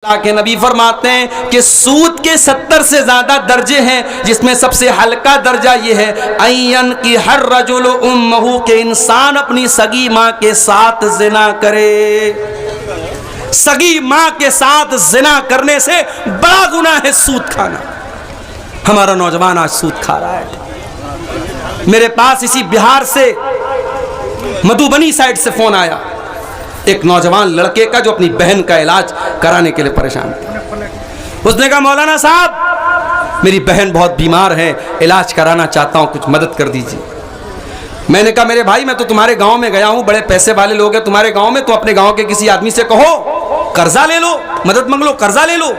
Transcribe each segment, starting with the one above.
अल्लाह के नबी फरमाते हैं कि सूद के 70 से ज्यादा दर्जे हैं, जिसमें सबसे हल्का दर्जा ये है अय्यन की हर रजुल उम्महू के इंसान अपनी सगी माँ के साथ जिना करे। सगी माँ के साथ जिना करने से बड़ा गुनाह है सूद खाना। हमारा नौजवान आज सूद खा रहा है। मेरे पास इसी बिहार से मधुबनी साइड से फोन आया एक नौजवान लड़के का जो अपनी बहन का इलाज कराने के लिए परेशान था। उसने कहा मौलाना साहब मेरी बहन बहुत बीमार है, इलाज कराना चाहता हूं, कुछ मदद कर दीजिए। मैंने कहा मेरे भाई मैं तो तुम्हारे गांव में गया हूं, बड़े पैसे वाले लोग हैं तुम्हारे गांव में, तो अपने गांव के किसी आदमी से कहो कर्जा ले लो, मदद मांग लो, कर्जा ले लो।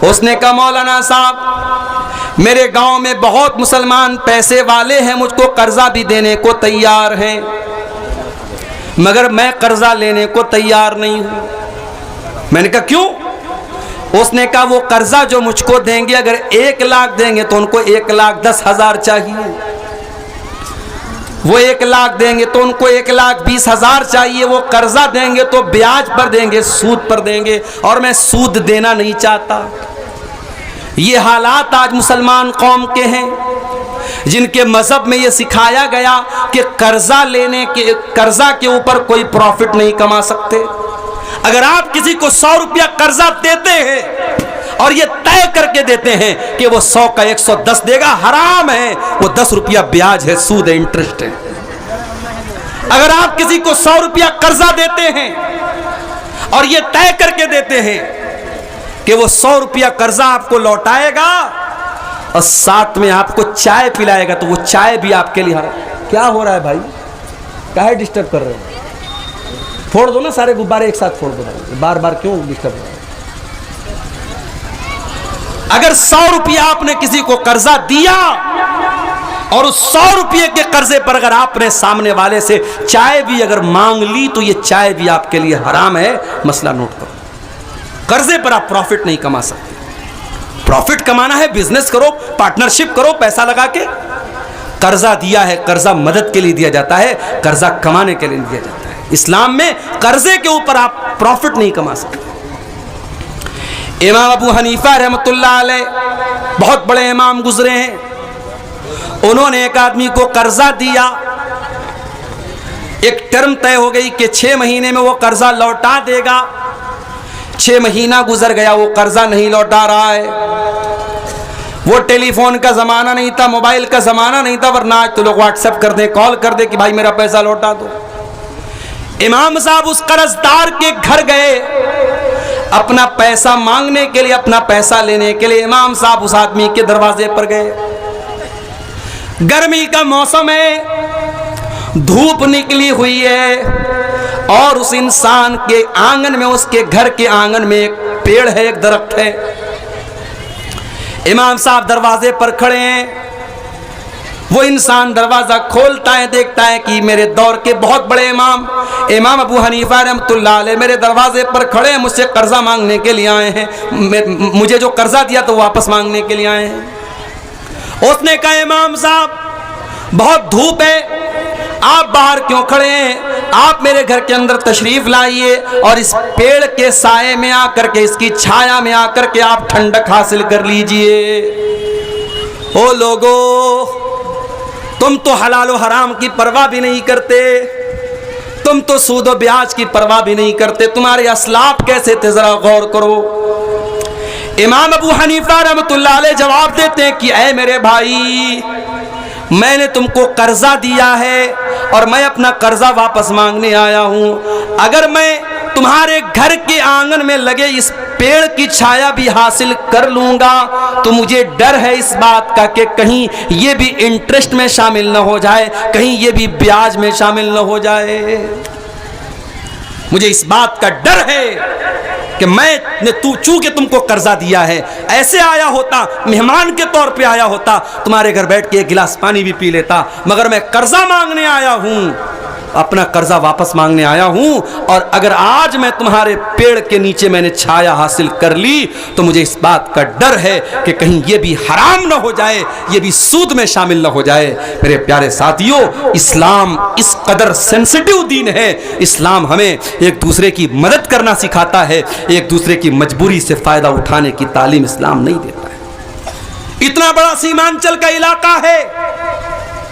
उसने कहा मौलाना साहब मेरे गांव में बहुत मुसलमान पैसे वाले हैं, मुझको कर्जा भी देने को तैयार हैं, मगर मैं कर्जा लेने को तैयार नहीं हूं। मैंने कहा क्यों? उसने कहा वो कर्जा जो मुझको देंगे अगर 1 लाख देंगे तो उनको 1,10,000 चाहिए, वो 1 लाख देंगे तो उनको 1,20,000 चाहिए, वो कर्जा देंगे तो ब्याज पर देंगे, सूद पर देंगे, और मैं सूद देना नहीं चाहता। ये हालात आज मुसलमान कौम के हैं, जिनके मजहब में यह सिखाया गया कि कर्जा के ऊपर कोई प्रॉफिट नहीं कमा सकते। अगर आप किसी को 100 रुपया कर्जा देते हैं और ये तय करके देते हैं कि वो 100 का 110 देगा, हराम है, वो 10 रुपया ब्याज है, सूद है, इंटरेस्ट है। अगर आप किसी को 100 रुपया कर्जा देते हैं और ये तय करके देते हैं कि वो 100 रुपया कर्जा आपको लौटाएगा और साथ में आपको चाय पिलाएगा, तो वो चाय भी आपके लिए हराम। क्या हो रहा है भाई, काहे डिस्टर्ब कर रहे हो? फोड़ दो ना सारे गुब्बारे एक साथ फोड़ दो, बार बार क्यों डिस्टर्ब कर रहे हो? अगर 100 रुपया आपने किसी को कर्जा दिया और उस 100 रुपये के कर्जे पर अगर आपने सामने वाले से चाय भी अगर मांग ली तो ये चाय भी आपके लिए हराम है। मसला नोट करो, कर्जे पर आप प्रॉफिट नहीं कमा सकते। प्रॉफिट कमाना है बिजनेस करो, पार्टनरशिप करो, पैसा लगा के। कर्जा दिया है, कर्जा मदद के लिए दिया जाता है, कर्जा कमाने के लिए दिया जाता है। इस्लाम में कर्जे के ऊपर आप प्रॉफिट नहीं कमा सकते। इमाम अबू हनीफा रहमतुल्लाह अलैह बहुत बड़े इमाम गुजरे हैं। उन्होंने एक आदमी को कर्जा दिया, एक टर्म तय हो गई कि 6 महीने में वो कर्जा लौटा देगा। 6 महीना गुजर गया, वो कर्जा नहीं लौटा रहा है। वो टेलीफोन का जमाना नहीं था, मोबाइल का जमाना नहीं था, वरना आज तो लोग व्हाट्सएप कर दे, कॉल कर दे कि भाई मेरा पैसा लौटा दो। इमाम साहब उस कर्जदार के घर गए अपना पैसा मांगने के लिए, अपना पैसा लेने के लिए। इमाम साहब उस आदमी के दरवाजे पर गए। गर्मी का मौसम है, धूप निकली हुई है और उस इंसान के आंगन में, उसके घर के आंगन में एक पेड़ है, एक दरख्त है। इमाम साहब दरवाजे पर खड़े हैं। वो इंसान दरवाजा खोलता है, देखता है कि मेरे दौर के बहुत बड़े इमाम अबू हनीफा रहमतुल्लाह अलैह मेरे दरवाजे पर खड़े हैं, मुझसे कर्जा मांगने के लिए आए हैं। मुझे जो कर्जा दिया तो वापस मांगने के लिए आए हैं। उसने कहा इमाम साहब बहुत धूप है, आप बाहर क्यों खड़े हैं? आप मेरे घर के अंदर तशरीफ लाइए और इस पेड़ के साए में आकर के, इसकी छाया में आकर के आप ठंडक हासिल कर लीजिए। ओ लोगो, तुम तो हलाल और हराम की परवाह भी नहीं करते, तुम तो सूद और ब्याज की परवाह भी नहीं करते। तुम्हारे असलाफ कैसे थे जरा गौर करो। इमाम अबू हनीफा रहमतुल्लाह अलैह जवाब देते हैं कि ऐ मेरे भाई, मैंने तुमको कर्जा दिया है और मैं अपना कर्जा वापस मांगने आया हूं। अगर मैं तुम्हारे घर के आंगन में लगे इस पेड़ की छाया भी हासिल कर लूंगा तो मुझे डर है इस बात का कि कहीं ये भी इंटरेस्ट में शामिल न हो जाए, कहीं ये भी ब्याज में शामिल न हो जाए। मुझे इस बात का डर है कि मैंने चूंकि तुमको कर्जा दिया है, ऐसे आया होता, मेहमान के तौर पे आया होता, तुम्हारे घर बैठ के 1 गिलास पानी भी पी लेता, मगर मैं कर्जा मांगने आया हूं अपना कर्जा वापस मांगने आया हूं, और अगर आज मैं तुम्हारे पेड़ के नीचे मैंने छाया हासिल कर ली तो मुझे इस बात का डर है कि कहीं ये भी हराम ना हो जाए, ये भी सूद में शामिल ना हो जाए। मेरे प्यारे साथियों, इस्लाम इस कदर सेंसिटिव दीन है। इस्लाम हमें एक दूसरे की मदद करना सिखाता है, एक दूसरे की मजबूरी से फायदा उठाने की तालीम इस्लाम नहीं देता है। इतना बड़ा सीमांचल का इलाका है,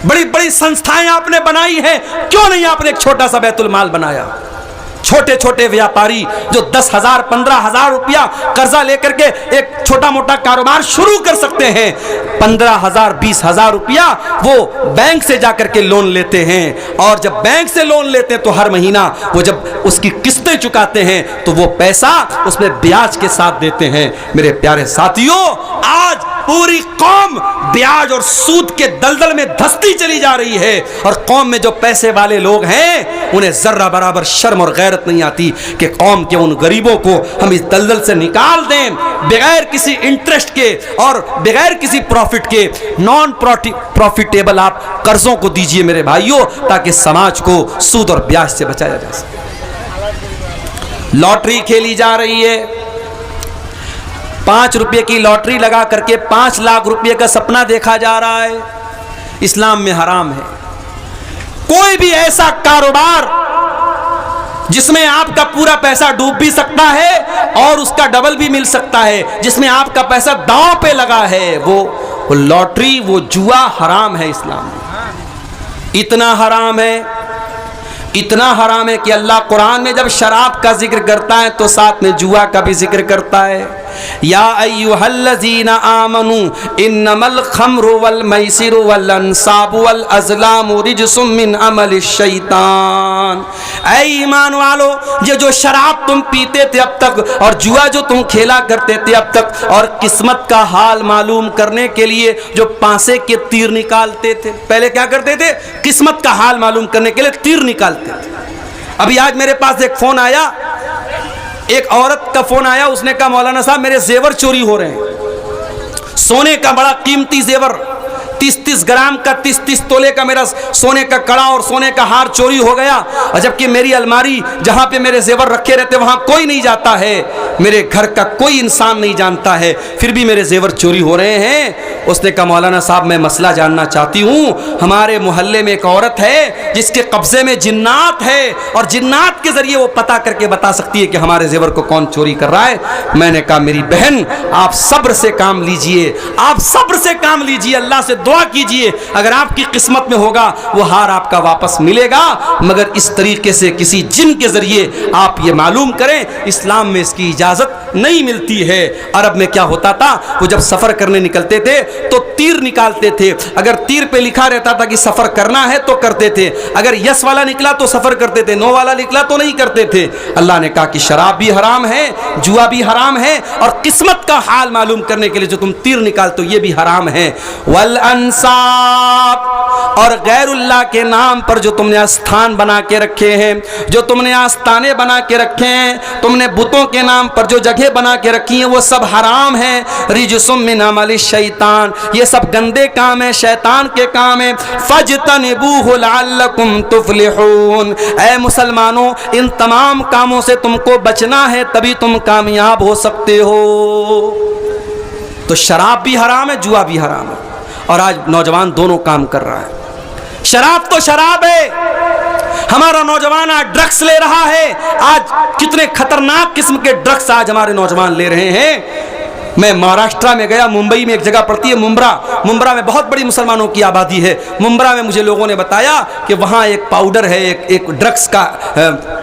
बड़ी बड़ी संस्थाएं आपने बनाई हैं, क्यों नहीं आपने एक छोटा सा बैतुल माल बनाया? छोटे छोटे व्यापारी जो 10,000 15,000 रुपया कर्जा लेकर के एक छोटा मोटा कारोबार शुरू कर सकते हैं, 15,000 20,000 रुपया वो बैंक से जाकर के लोन लेते हैं, और जब बैंक से लोन लेते हैं तो हर महीना वो जब उसकी किस्तें चुकाते हैं तो वो पैसा उसमें ब्याज के साथ देते हैं। मेरे प्यारे साथियों, आज पूरी कौम ब्याज और सूद के दलदल में धंसती चली जा रही है, और कौम में जो पैसे वाले लोग हैं उन्हें जर्रा बराबर शर्म और गैरत नहीं आती कि कौम के उन गरीबों को हम इस दलदल से निकाल दें बगैर किसी इंटरेस्ट के और बगैर किसी प्रॉफिट के। नॉन प्रॉफिटेबल आप कर्जों को दीजिए मेरे भाइयों, ताकि समाज को सूद और ब्याज से बचाया जा सके। लॉटरी खेली जा रही है, 5 रुपये की लॉटरी लगा करके 5 लाख रुपये का सपना देखा जा रहा है, इस्लाम में हराम है। कोई भी ऐसा कारोबार जिसमें आपका पूरा पैसा डूब भी सकता है और उसका डबल भी मिल सकता है, जिसमें आपका पैसा दांव पे लगा है, वो लॉटरी, वो जुआ हराम है इस्लाम में। इतना हराम है, इतना हराम है कि अल्लाह कुरान में जब शराब का जिक्र करता है तो साथ में जुआ का भी जिक्र करता है। या अय्युहल्लज़ीना आमनू इन्नमल खम्रु वल मैसिरु वल अंसाबु वल अज़लामु रिजसुम मिन अमलिश शैतान। ऐ ईमान वालो, ये जो शराब तुम पीते थे अब तक और जुआ जो तुम खेला करते थे अब तक, और किस्मत का हाल मालूम करने के लिए जो पांसे के तीर निकालते थे, पहले क्या करते थे? किस्मत का हाल मालूम करने के लिए तीर निकालते थे। अभी आज मेरे पास एक फोन आया, एक औरत का फोन आया, उसने कहा मौलाना साहब मेरे जेवर चोरी हो रहे हैं, सोने का बड़ा कीमती जेवर 30-30 ग्राम का 30-30 तोले का मेरा सोने का कड़ा और सोने का हार चोरी हो गया, और जबकि मेरी अलमारी जहां पे मेरे जेवर रखे रहते वहां कोई नहीं जाता है, मेरे घर का कोई इंसान नहीं जानता है, फिर भी मेरे जेवर चोरी हो रहे हैं। उसने कहा मौलाना साहब मैं मसला जानना चाहती हूँ, हमारे मोहल्ले में एक औरत है जिसके कब्जे में जिन्नात है, और जिन्नात के जरिए वो पता करके बता सकती है कि हमारे जेवर को कौन चोरी कर रहा है। मैंने कहा मेरी बहन आप सब्र से काम लीजिए, आप सब्र से काम लीजिए, अल्लाह से दुआ कीजिए, अगर आपकी किस्मत में होगा वो हार आपका वापस मिलेगा, मगर इस तरीके से किसी जिन के जरिए आप ये मालूम करें, इस्लाम में इसकी इजाजत नहीं मिलती है। अरब में क्या होता था, वो जब सफर करने निकलते थे तो तीर निकालते थे, अगर तीर पे लिखा रहता था कि सफर करना है तो करते थे, अगर यस वाला निकला तो सफर करते थे, नो वाला निकला तो नहीं करते थे। अल्लाह ने कहा कि शराब भी हराम है, जुआ भी हराम है, और किस्मत का हाल मालूम करने के लिए जो तुम तीर निकालते हो ये भी हराम है। वल अंसाब, और गैरुल्लाह के नाम पर जो तुमने स्थान बना के रखे हैं, जो तुमने आस्ताने बना के रखे हैं, तुमने बुतों के नाम पर जो जगह बना के रखी हैं वो सब हराम है। रिजसुम मिन अमलि शैतान, ये सब गंदे काम है, शैतान के काम है। फजतनिबूहु लअल्लकुम तुफलिहून, ऐ मुसलमानों इन तमाम कामों से तुमको बचना है, तभी तुम कामयाब हो सकते हो। तो शराब भी हराम है, जुआ भी हराम है, और आज नौजवान दोनों काम कर रहा है। शराब तो शराब है, हमारा नौजवान आज ड्रग्स ले रहा है। आज कितने खतरनाक किस्म के ड्रग्स आज हमारे नौजवान ले रहे हैं। मैं महाराष्ट्र में गया, मुंबई में एक जगह पड़ती है मुंब्रा में बहुत बड़ी मुसलमानों की आबादी है। मुंब्रा में मुझे लोगों ने बताया कि वहाँ एक पाउडर है, एक ड्रग्स का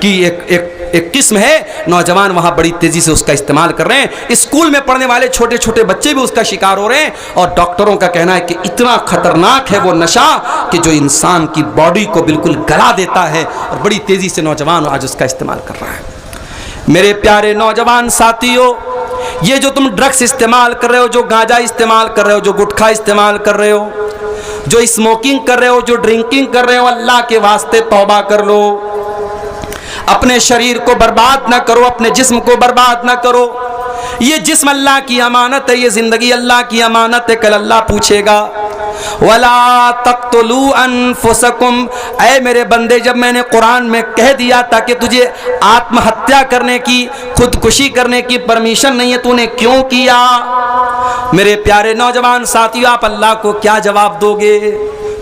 की एक किस्म है, नौजवान वहाँ बड़ी तेज़ी से उसका इस्तेमाल कर रहे हैं। स्कूल में पढ़ने वाले छोटे छोटे बच्चे भी उसका शिकार हो रहे हैं, और डॉक्टरों का कहना है कि इतना खतरनाक है वो नशा कि जो इंसान की बॉडी को बिल्कुल गला देता है, और बड़ी तेज़ी से नौजवान आज उसका इस्तेमाल कर रहा है। मेरे प्यारे नौजवान साथियों, ये जो तुम ड्रग्स इस्तेमाल कर रहे हो, जो गांजा इस्तेमाल कर रहे हो, जो गुटखा इस्तेमाल कर रहे हो, जो स्मोकिंग कर रहे हो, जो ड्रिंकिंग कर रहे हो, अल्लाह के वास्ते तौबा कर लो। अपने शरीर को बर्बाद ना करो, अपने जिस्म को बर्बाद ना करो। ये जिस्म अल्लाह की अमानत है, ये जिंदगी अल्लाह की अमानत है, कल अल्लाह पूछेगा वला तक़्तुलू अनफुसकुम, ऐ मेरे बंदे, जब मैंने कुरान में कह दिया था कि तुझे आत्महत्या करने की, खुदकुशी करने की परमिशन नहीं है, तूने क्यों किया? मेरे प्यारे नौजवान साथियों, आप अल्लाह को क्या जवाब दोगे?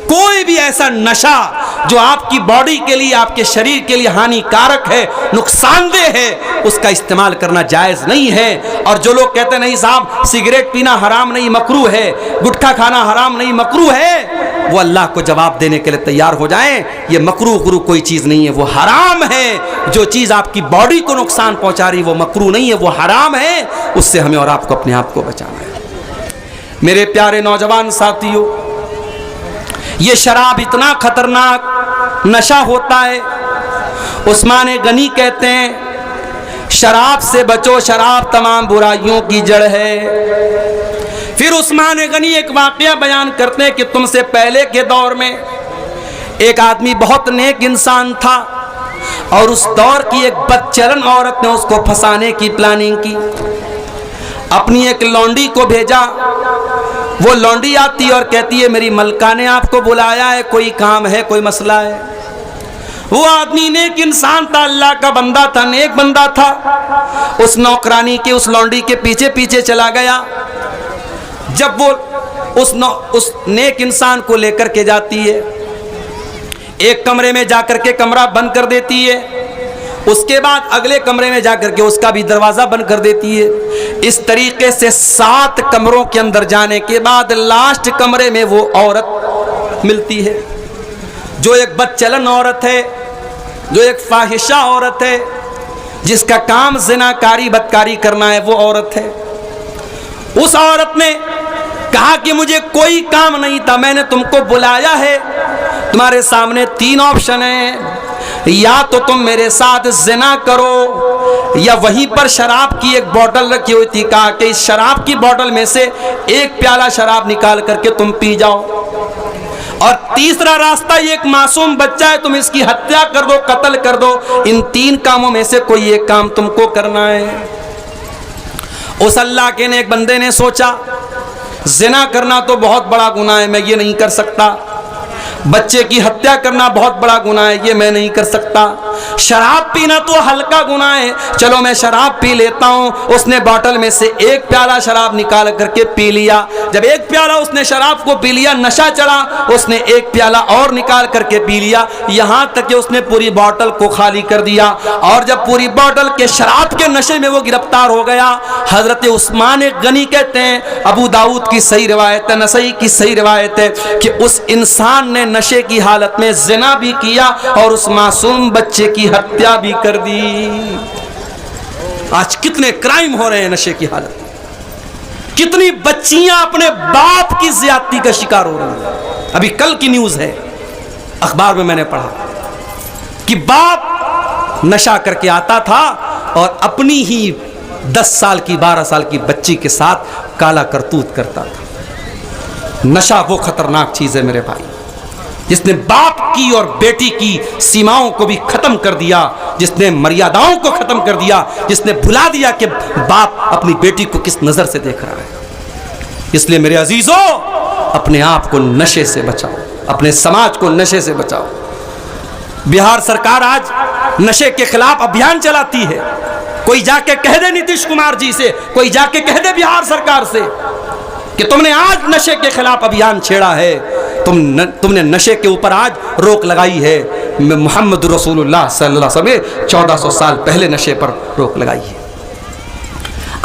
कोई भी ऐसा नशा जो आपकी बॉडी के लिए, आपके शरीर के लिए हानिकारक है, नुकसानदेह है, उसका इस्तेमाल करना जायज़ नहीं है। और जो लोग कहते नहीं साहब सिगरेट पीना हराम नहीं मकरू है, गुटखा खाना हराम नहीं मकरू है, वो अल्लाह को जवाब देने के लिए तैयार हो जाएं। ये मकरू गुरु कोई चीज़ नहीं है, वो हराम है। जो चीज़ आपकी बॉडी को नुकसान पहुंचा रही वो मकरू नहीं है, वो हराम है। उससे हमें और आपको अपने आप को बचाना है। मेरे प्यारे नौजवान साथियों, ये शराब इतना खतरनाक नशा होता है। उस्मान गनी कहते हैं शराब से बचो, शराब तमाम बुराइयों की जड़ है। फिर उस्मान गनी एक वाकया बयान करते हैं कि तुमसे पहले के दौर में एक आदमी बहुत नेक इंसान था और उस दौर की एक बदचलन औरत ने उसको फंसाने की प्लानिंग की। अपनी एक लौंडी को भेजा। वो लौंडी आती और कहती है मेरी मलका ने आपको बुलाया है, कोई काम है, कोई मसला है। वो आदमी नेक इंसान था, अल्लाह का बंदा था, नेक बंदा था। उस नौकरानी के, उस लौंडी के पीछे पीछे चला गया। जब वो उस नेक इंसान को लेकर के जाती है, एक कमरे में जाकर के कमरा बंद कर देती है, उसके बाद अगले कमरे में जाकर के उसका भी दरवाज़ा बंद कर देती है। इस तरीके से 7 कमरों के अंदर जाने के बाद लास्ट कमरे में वो औरत मिलती है, जो एक बदचलन औरत है, जो एक फाहिशा औरत है, जिसका काम ज़िनाकारी बदकारी करना है, वो औरत है। उस औरत ने कहा कि मुझे कोई काम नहीं था, मैंने तुमको बुलाया है, तुम्हारे सामने 3 ऑप्शन है, या तो तुम मेरे साथ ज़िना करो, या वहीं पर शराब की एक बोतल रखी हुई थी, कहा कि इस शराब की बोतल में से एक प्याला शराब निकाल करके तुम पी जाओ, और तीसरा रास्ता, ये एक मासूम बच्चा है, तुम इसकी हत्या कर दो, कत्ल कर दो। इन 3 कामों में से कोई एक काम तुमको करना है। उस अल्लाह के नेक बंदे ने सोचा ज़िना करना तो बहुत बड़ा गुनाह है, मैं ये नहीं कर सकता। बच्चे की हत्या करना बहुत बड़ा गुनाह है, ये मैं नहीं कर सकता। शराब पीना तो हल्का गुनाह है, चलो मैं शराब पी लेता हूँ। उसने बोतल में से एक प्याला शराब निकाल करके पी लिया। जब एक प्याला उसने शराब को पी लिया, नशा चढ़ा, उसने एक प्याला और निकाल करके पी लिया, यहाँ तक कि उसने पूरी बोतल को खाली कर दिया। और जब पूरी बोतल के शराब के नशे में वो गिरफ्तार हो गया, हजरत उस्मान गनी कहते हैं, अबू दाऊद की सही रिवायत है, नसई की सही रिवायत है, कि उस इंसान ने नशे की हालत में ज़िना भी किया और उस मासूम बच्चे की हत्या भी कर दी। आज कितने क्राइम हो रहे हैं नशे की हालत में, कितनी बच्चियां अपने बाप की ज्यादती का शिकार हो रही हैं। अभी कल की न्यूज है, अखबार में मैंने पढ़ा कि बाप नशा करके आता था और अपनी ही 10 साल की 12 साल की बच्ची के साथ काला करतूत करता था। नशा वो खतरनाक चीज है मेरे भाई, जिसने बाप की और बेटी की सीमाओं को भी खत्म कर दिया, जिसने मर्यादाओं को खत्म कर दिया, जिसने भुला दिया कि बाप अपनी बेटी को किस नजर से देख रहा है। इसलिए मेरे अजीजों, अपने आप को नशे से बचाओ, अपने समाज को नशे से बचाओ। बिहार सरकार आज नशे के खिलाफ अभियान चलाती है। कोई जाके कह दे नीतीश कुमार जी से, कोई जाके कह दे बिहार सरकार से कि तुमने आज नशे के खिलाफ अभियान छेड़ा है, तुमने नशे के ऊपर आज रोक लगाई है। मोहम्मद रसूलुल्लाह सल्लल्लाहु अलैहि वसल्लम 1400 साल पहले नशे पर रोक लगाई है।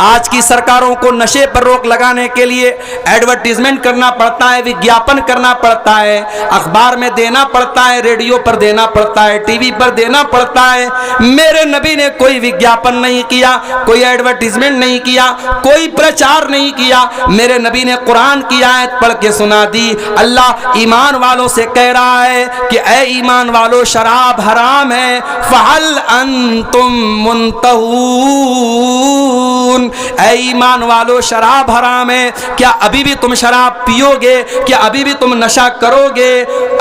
आज की सरकारों को नशे पर रोक लगाने के लिए एडवर्टीजमेंट करना पड़ता है, विज्ञापन करना पड़ता है, अखबार में देना पड़ता है, रेडियो पर देना पड़ता है, टीवी पर देना पड़ता है। मेरे नबी ने कोई विज्ञापन नहीं किया, कोई एडवर्टीजमेंट नहीं किया, कोई प्रचार नहीं किया। मेरे नबी ने कुरान की आयत पढ़ के सुना दी। अल्लाह ईमान वालों से कह रहा है कि ऐ ईमान वालों, शराब हराम है, फहल अंतुम मुंतहून, ऐ ईमान वालो शराब हराम है, क्या अभी भी तुम शराब पियोगे, क्या अभी भी तुम नशा करोगे?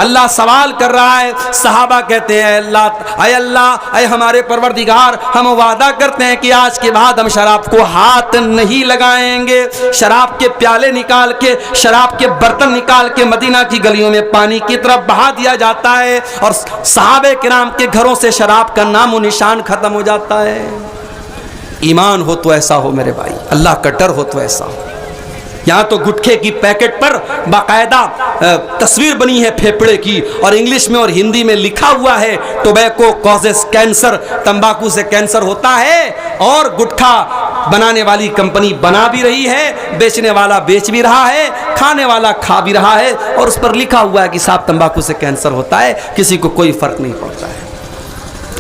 अल्लाह सवाल कर रहा है। सहाबा कहते हैं अल्लाह ऐ हमारे परवरदिगार, हम वादा करते हैं कि आज के बाद हम शराब को हाथ नहीं लगाएंगे। शराब के प्याले निकाल के, शराब के बर्तन निकाल के मदीना की गलियों में पानी की तरफ बहा दिया जाता है और सहाबे किराम के घरों से शराब का नामो निशान खत्म हो जाता है। ईमान हो तो ऐसा हो मेरे भाई, अल्लाह का डर हो तो ऐसा हो। यहाँ तो गुटखे की पैकेट पर बाकायदा तस्वीर बनी है फेफड़े की, और इंग्लिश में और हिंदी में लिखा हुआ है टोबैको कॉजेस कैंसर, तंबाकू से कैंसर होता है। और गुटखा बनाने वाली कंपनी बना भी रही है, बेचने वाला बेच भी रहा है, खाने वाला खा भी रहा है, और उस पर लिखा हुआ है कि साहब तंबाकू से कैंसर होता है, किसी को कोई फर्क नहीं पड़ता है।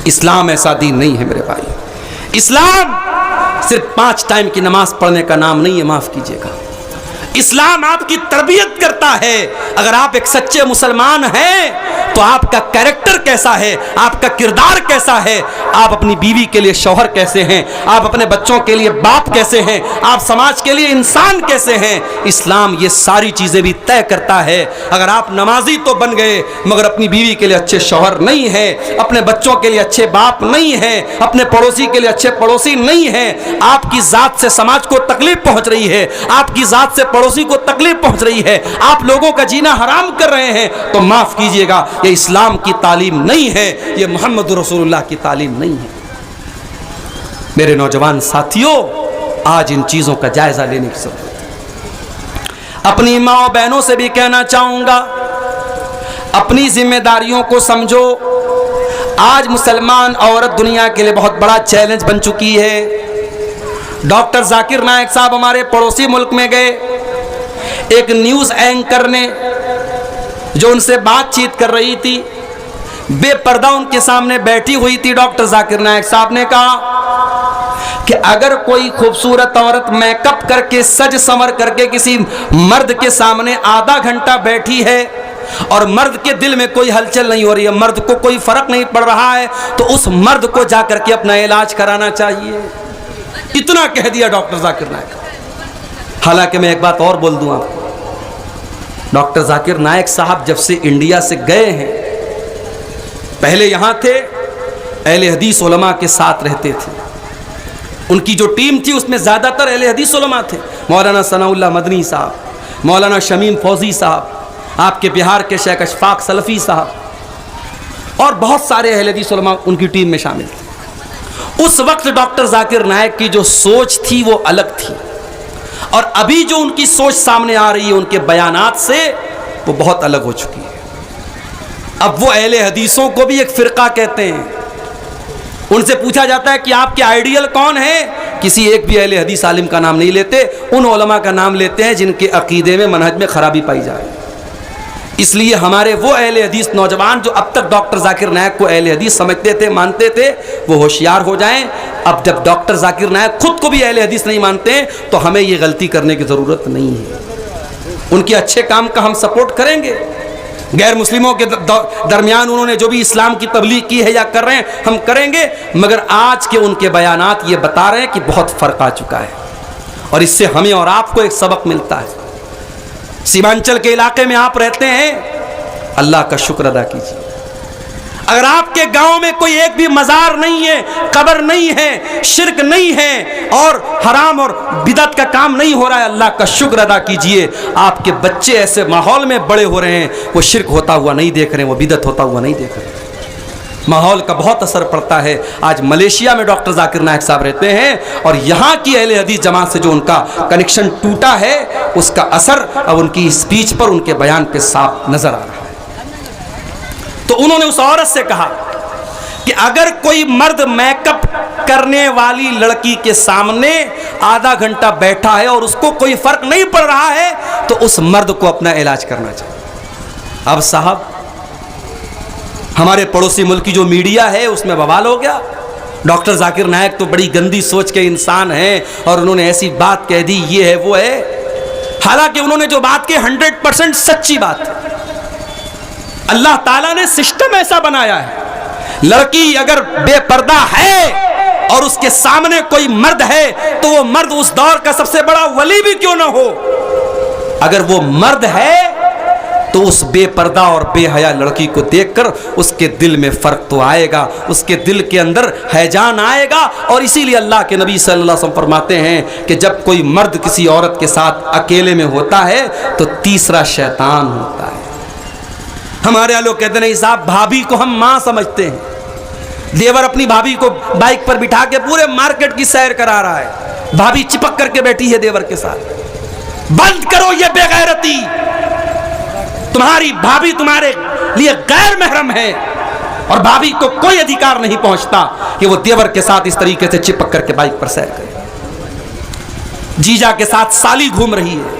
इस्लाम ऐसा दीन नहीं है मेरे भाई। इस्लाम सिर्फ 5 टाइम की नमाज पढ़ने का नाम नहीं है, माफ कीजिएगा। इस्लाम आपकी तरबियत करता है। अगर आप एक सच्चे मुसलमान हैं तो आपका कैरेक्टर कैसा है, आपका किरदार कैसा है, आप अपनी बीवी के लिए शौहर कैसे हैं, आप अपने बच्चों के लिए बाप कैसे हैं, आप समाज के लिए इंसान कैसे हैं, इस्लाम ये सारी चीजें भी तय करता है। अगर आप नमाजी तो बन गए मगर अपनी बीवी के लिए अच्छे शौहर नहीं हैं, अपने बच्चों के लिए अच्छे बाप नहीं हैं, अपने पड़ोसी के लिए अच्छे पड़ोसी नहीं हैं, आपकी जात से समाज को तकलीफ पहुंच रही है, आपकी जात से पड़ोसी को तकलीफ पहुंच रही है, आप लोगों का जीना हराम कर रहे हैं, तो माफ कीजिएगा, ये इस्लाम की तालीम नहीं है, ये मोहम्मद रसूलुल्लाह की तालीम नहीं है। मेरे नौजवान साथियों, आज इन चीजों का जायजा लेने की जरूरत है। अपनी माँ बहनों से भी कहना चाहूंगा, अपनी जिम्मेदारियों को समझो। आज मुसलमान औरत दुनिया के लिए बहुत बड़ा चैलेंज बन चुकी है। डॉक्टर जाकिर नायक साहब हमारे पड़ोसी मुल्क में गए, एक न्यूज एंकर ने जो उनसे बातचीत कर रही थी, बेपर्दा उनके सामने बैठी हुई थी, डॉक्टर जाकिर नायक साहब ने कहा कि अगर कोई खूबसूरत औरत मेकअप करके सज संवर करके किसी मर्द के सामने आधा घंटा बैठी है और मर्द के दिल में कोई हलचल नहीं हो रही है, मर्द को कोई फर्क नहीं पड़ रहा है, तो उस मर्द को जाकर के अपना इलाज कराना चाहिए। इतना कह दिया डॉक्टर जाकिर नायक। हालांकि मैं एक बात और बोल दूं आपको, डॉक्टर जाकिर नायक साहब जब से इंडिया से गए हैं, पहले यहां थे, अहले हदीस उलमा के साथ रहते थे। उनकी जो टीम थी उसमें ज्यादातर अहले हदीस उलमा थे। मौलाना सनाउल्लाह मदनी साहब, मौलाना शमीम फौजी साहब, आपके बिहार के शेख अशफाक सलफी साहब, और बहुत सारे अहले हदीस उलमा उनकी टीम में शामिल थे। उस वक्त डॉक्टर जाकिर नायक की जो सोच थी वो अलग थी, और अभी जो उनकी सोच सामने आ रही है उनके बयानात से, वो बहुत अलग हो चुकी है। अब वो अहले हदीसों को भी एक फिरका कहते हैं। उनसे पूछा जाता है कि आपके आइडियल कौन है, किसी एक भी अहले हदीस आलिम का नाम नहीं लेते, उन उलमा का नाम लेते हैं जिनके अकीदे में, मनहज में खराबी पाई जाए। इसलिए हमारे वो अहले हदीस नौजवान जो अब तक डॉक्टर जाकिर नायक को अहले हदीस समझते थे, मानते थे, वो होशियार हो जाएं। अब जब डॉक्टर जाकिर नायक खुद को भी अहले हदीस नहीं मानते हैं तो हमें ये गलती करने की ज़रूरत नहीं है। उनके अच्छे काम का हम सपोर्ट करेंगे, गैर मुस्लिमों के दरमियान उन्होंने जो भी इस्लाम की तबलीग की है या कर रहे हैं हम करेंगे, मगर आज के उनके बयानात ये बता रहे हैं कि बहुत फ़र्क आ चुका है, और इससे हमें और आपको एक सबक मिलता है। सीमांचल के इलाके में आप रहते हैं, अल्लाह का शुक्र अदा कीजिए। अगर आपके गांव में कोई एक भी मज़ार नहीं है, कब्र नहीं है, शिरक नहीं है, और हराम और बिदत का काम नहीं हो रहा है, अल्लाह का शुक्र अदा कीजिए। आपके बच्चे ऐसे माहौल में बड़े हो रहे हैं, वो शिरक होता हुआ नहीं देख रहे हैं, वो बिदत होता हुआ नहीं देख रहे हैं। माहौल का बहुत असर पड़ता है। आज मलेशिया में डॉक्टर जाकिर नायक साहब रहते हैं, और यहाँ की अहले हदीस जमात से जो उनका कनेक्शन टूटा है, उसका असर अब उनकी स्पीच पर, उनके बयान पे साफ नजर आ रहा है। तो उन्होंने उस औरत से कहा कि अगर कोई मर्द मेकअप करने वाली लड़की के सामने आधा घंटा बैठा है और उसको कोई फर्क नहीं पड़ रहा है, तो उस मर्द को अपना इलाज करना चाहिए। अब साहब, हमारे पड़ोसी मुल्क की जो मीडिया है उसमें बवाल हो गया। डॉक्टर जाकिर नायक तो बड़ी गंदी सोच के इंसान हैं और उन्होंने ऐसी बात कह दी, ये है वो है। हालांकि उन्होंने जो बात की 100% सच्ची बात है। अल्लाह ताला ने सिस्टम ऐसा बनाया है, लड़की अगर बेपर्दा है और उसके सामने कोई मर्द है तो वो मर्द उस दौर का सबसे बड़ा वली भी क्यों ना हो, अगर वो मर्द है तो उस बेपर्दा और बेहया लड़की को देखकर उसके दिल में फर्क तो आएगा, उसके दिल के अंदर हैजान आएगा। और इसीलिए अल्लाह के नबी सल्लल्लाहु अलैहि वसल्लम फरमाते हैं कि जब कोई मर्द किसी औरत के साथ अकेले में होता है तो तीसरा शैतान होता है। हमारे यहाँ लोग कहते नहीं साहब, भाभी को हम माँ समझते हैं। देवर अपनी भाभी को बाइक पर बिठा के पूरे मार्केट की सैर करा रहा है, भाभी चिपक करके बैठी है देवर के साथ। बंद करो ये बेगैरती, तुम्हारी भाभी तुम्हारे लिए गैर महरम है और भाभी को कोई अधिकार नहीं पहुंचता कि वो देवर के साथ इस तरीके से चिपक करके बाइक पर सैर करे। जीजा के साथ साली घूम रही है,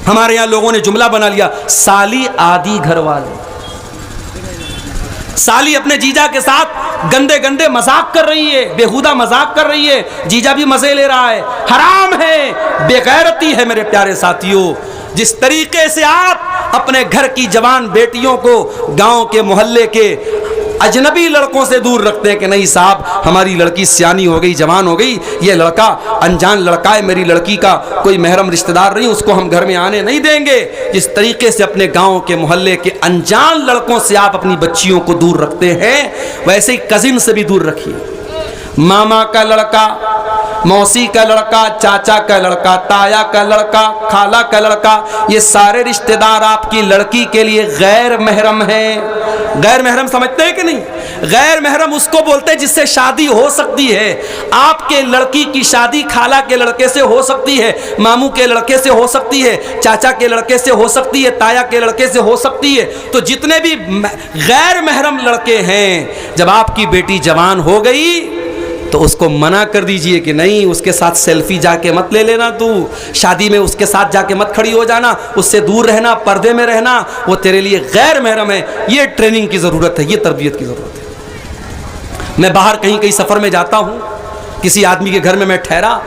हमारे यहां लोगों ने जुमला बना लिया, साली आदि घर वाले। साली अपने जीजा के साथ गंदे गंदे मजाक कर रही है, बेहुदा मजाक कर रही है, जीजा भी मजे ले रहा है। हराम है, बेगैरती है मेरे प्यारे साथियों। जिस तरीके से आप अपने घर की जवान बेटियों को गांव के मोहल्ले के अजनबी लड़कों से दूर रखते हैं कि नहीं साहब हमारी लड़की सियानी हो गई, जवान हो गई, ये लड़का अनजान लड़का है, मेरी लड़की का कोई महरम रिश्तेदार नहीं, उसको हम घर में आने नहीं देंगे। जिस तरीके से अपने गांव के मोहल्ले के अनजान लड़कों से आप अपनी बच्चियों को दूर रखते हैं, वैसे ही कजिन से भी दूर रखिए। मामा का लड़का, मौसी का लड़का, चाचा का लड़का, ताया का लड़का, खाला का लड़का, ये सारे रिश्तेदार आपकी लड़की के लिए गैर महरम हैं। गैर महरम समझते हैं कि नहीं? गैर महरम उसको बोलते हैं जिससे शादी हो सकती है। आपके लड़की की शादी खाला के लड़के से हो सकती है, मामू के लड़के से हो सकती है, चाचा के लड़के से हो सकती है, ताया के लड़के से हो सकती है। तो जितने भी गैर महरम लड़के हैं, जब आपकी बेटी जवान हो गई तो उसको मना कर दीजिए कि नहीं, उसके साथ सेल्फी जाके मत ले लेना, तू शादी में उसके साथ जाके मत खड़ी हो जाना, उससे दूर रहना, पर्दे में रहना, वो तेरे लिए गैर महरम है। ये ट्रेनिंग की ज़रूरत है, ये तरबियत की ज़रूरत है। मैं बाहर कहीं कहीं सफ़र में जाता हूँ, किसी आदमी के घर में मैं ठहरा,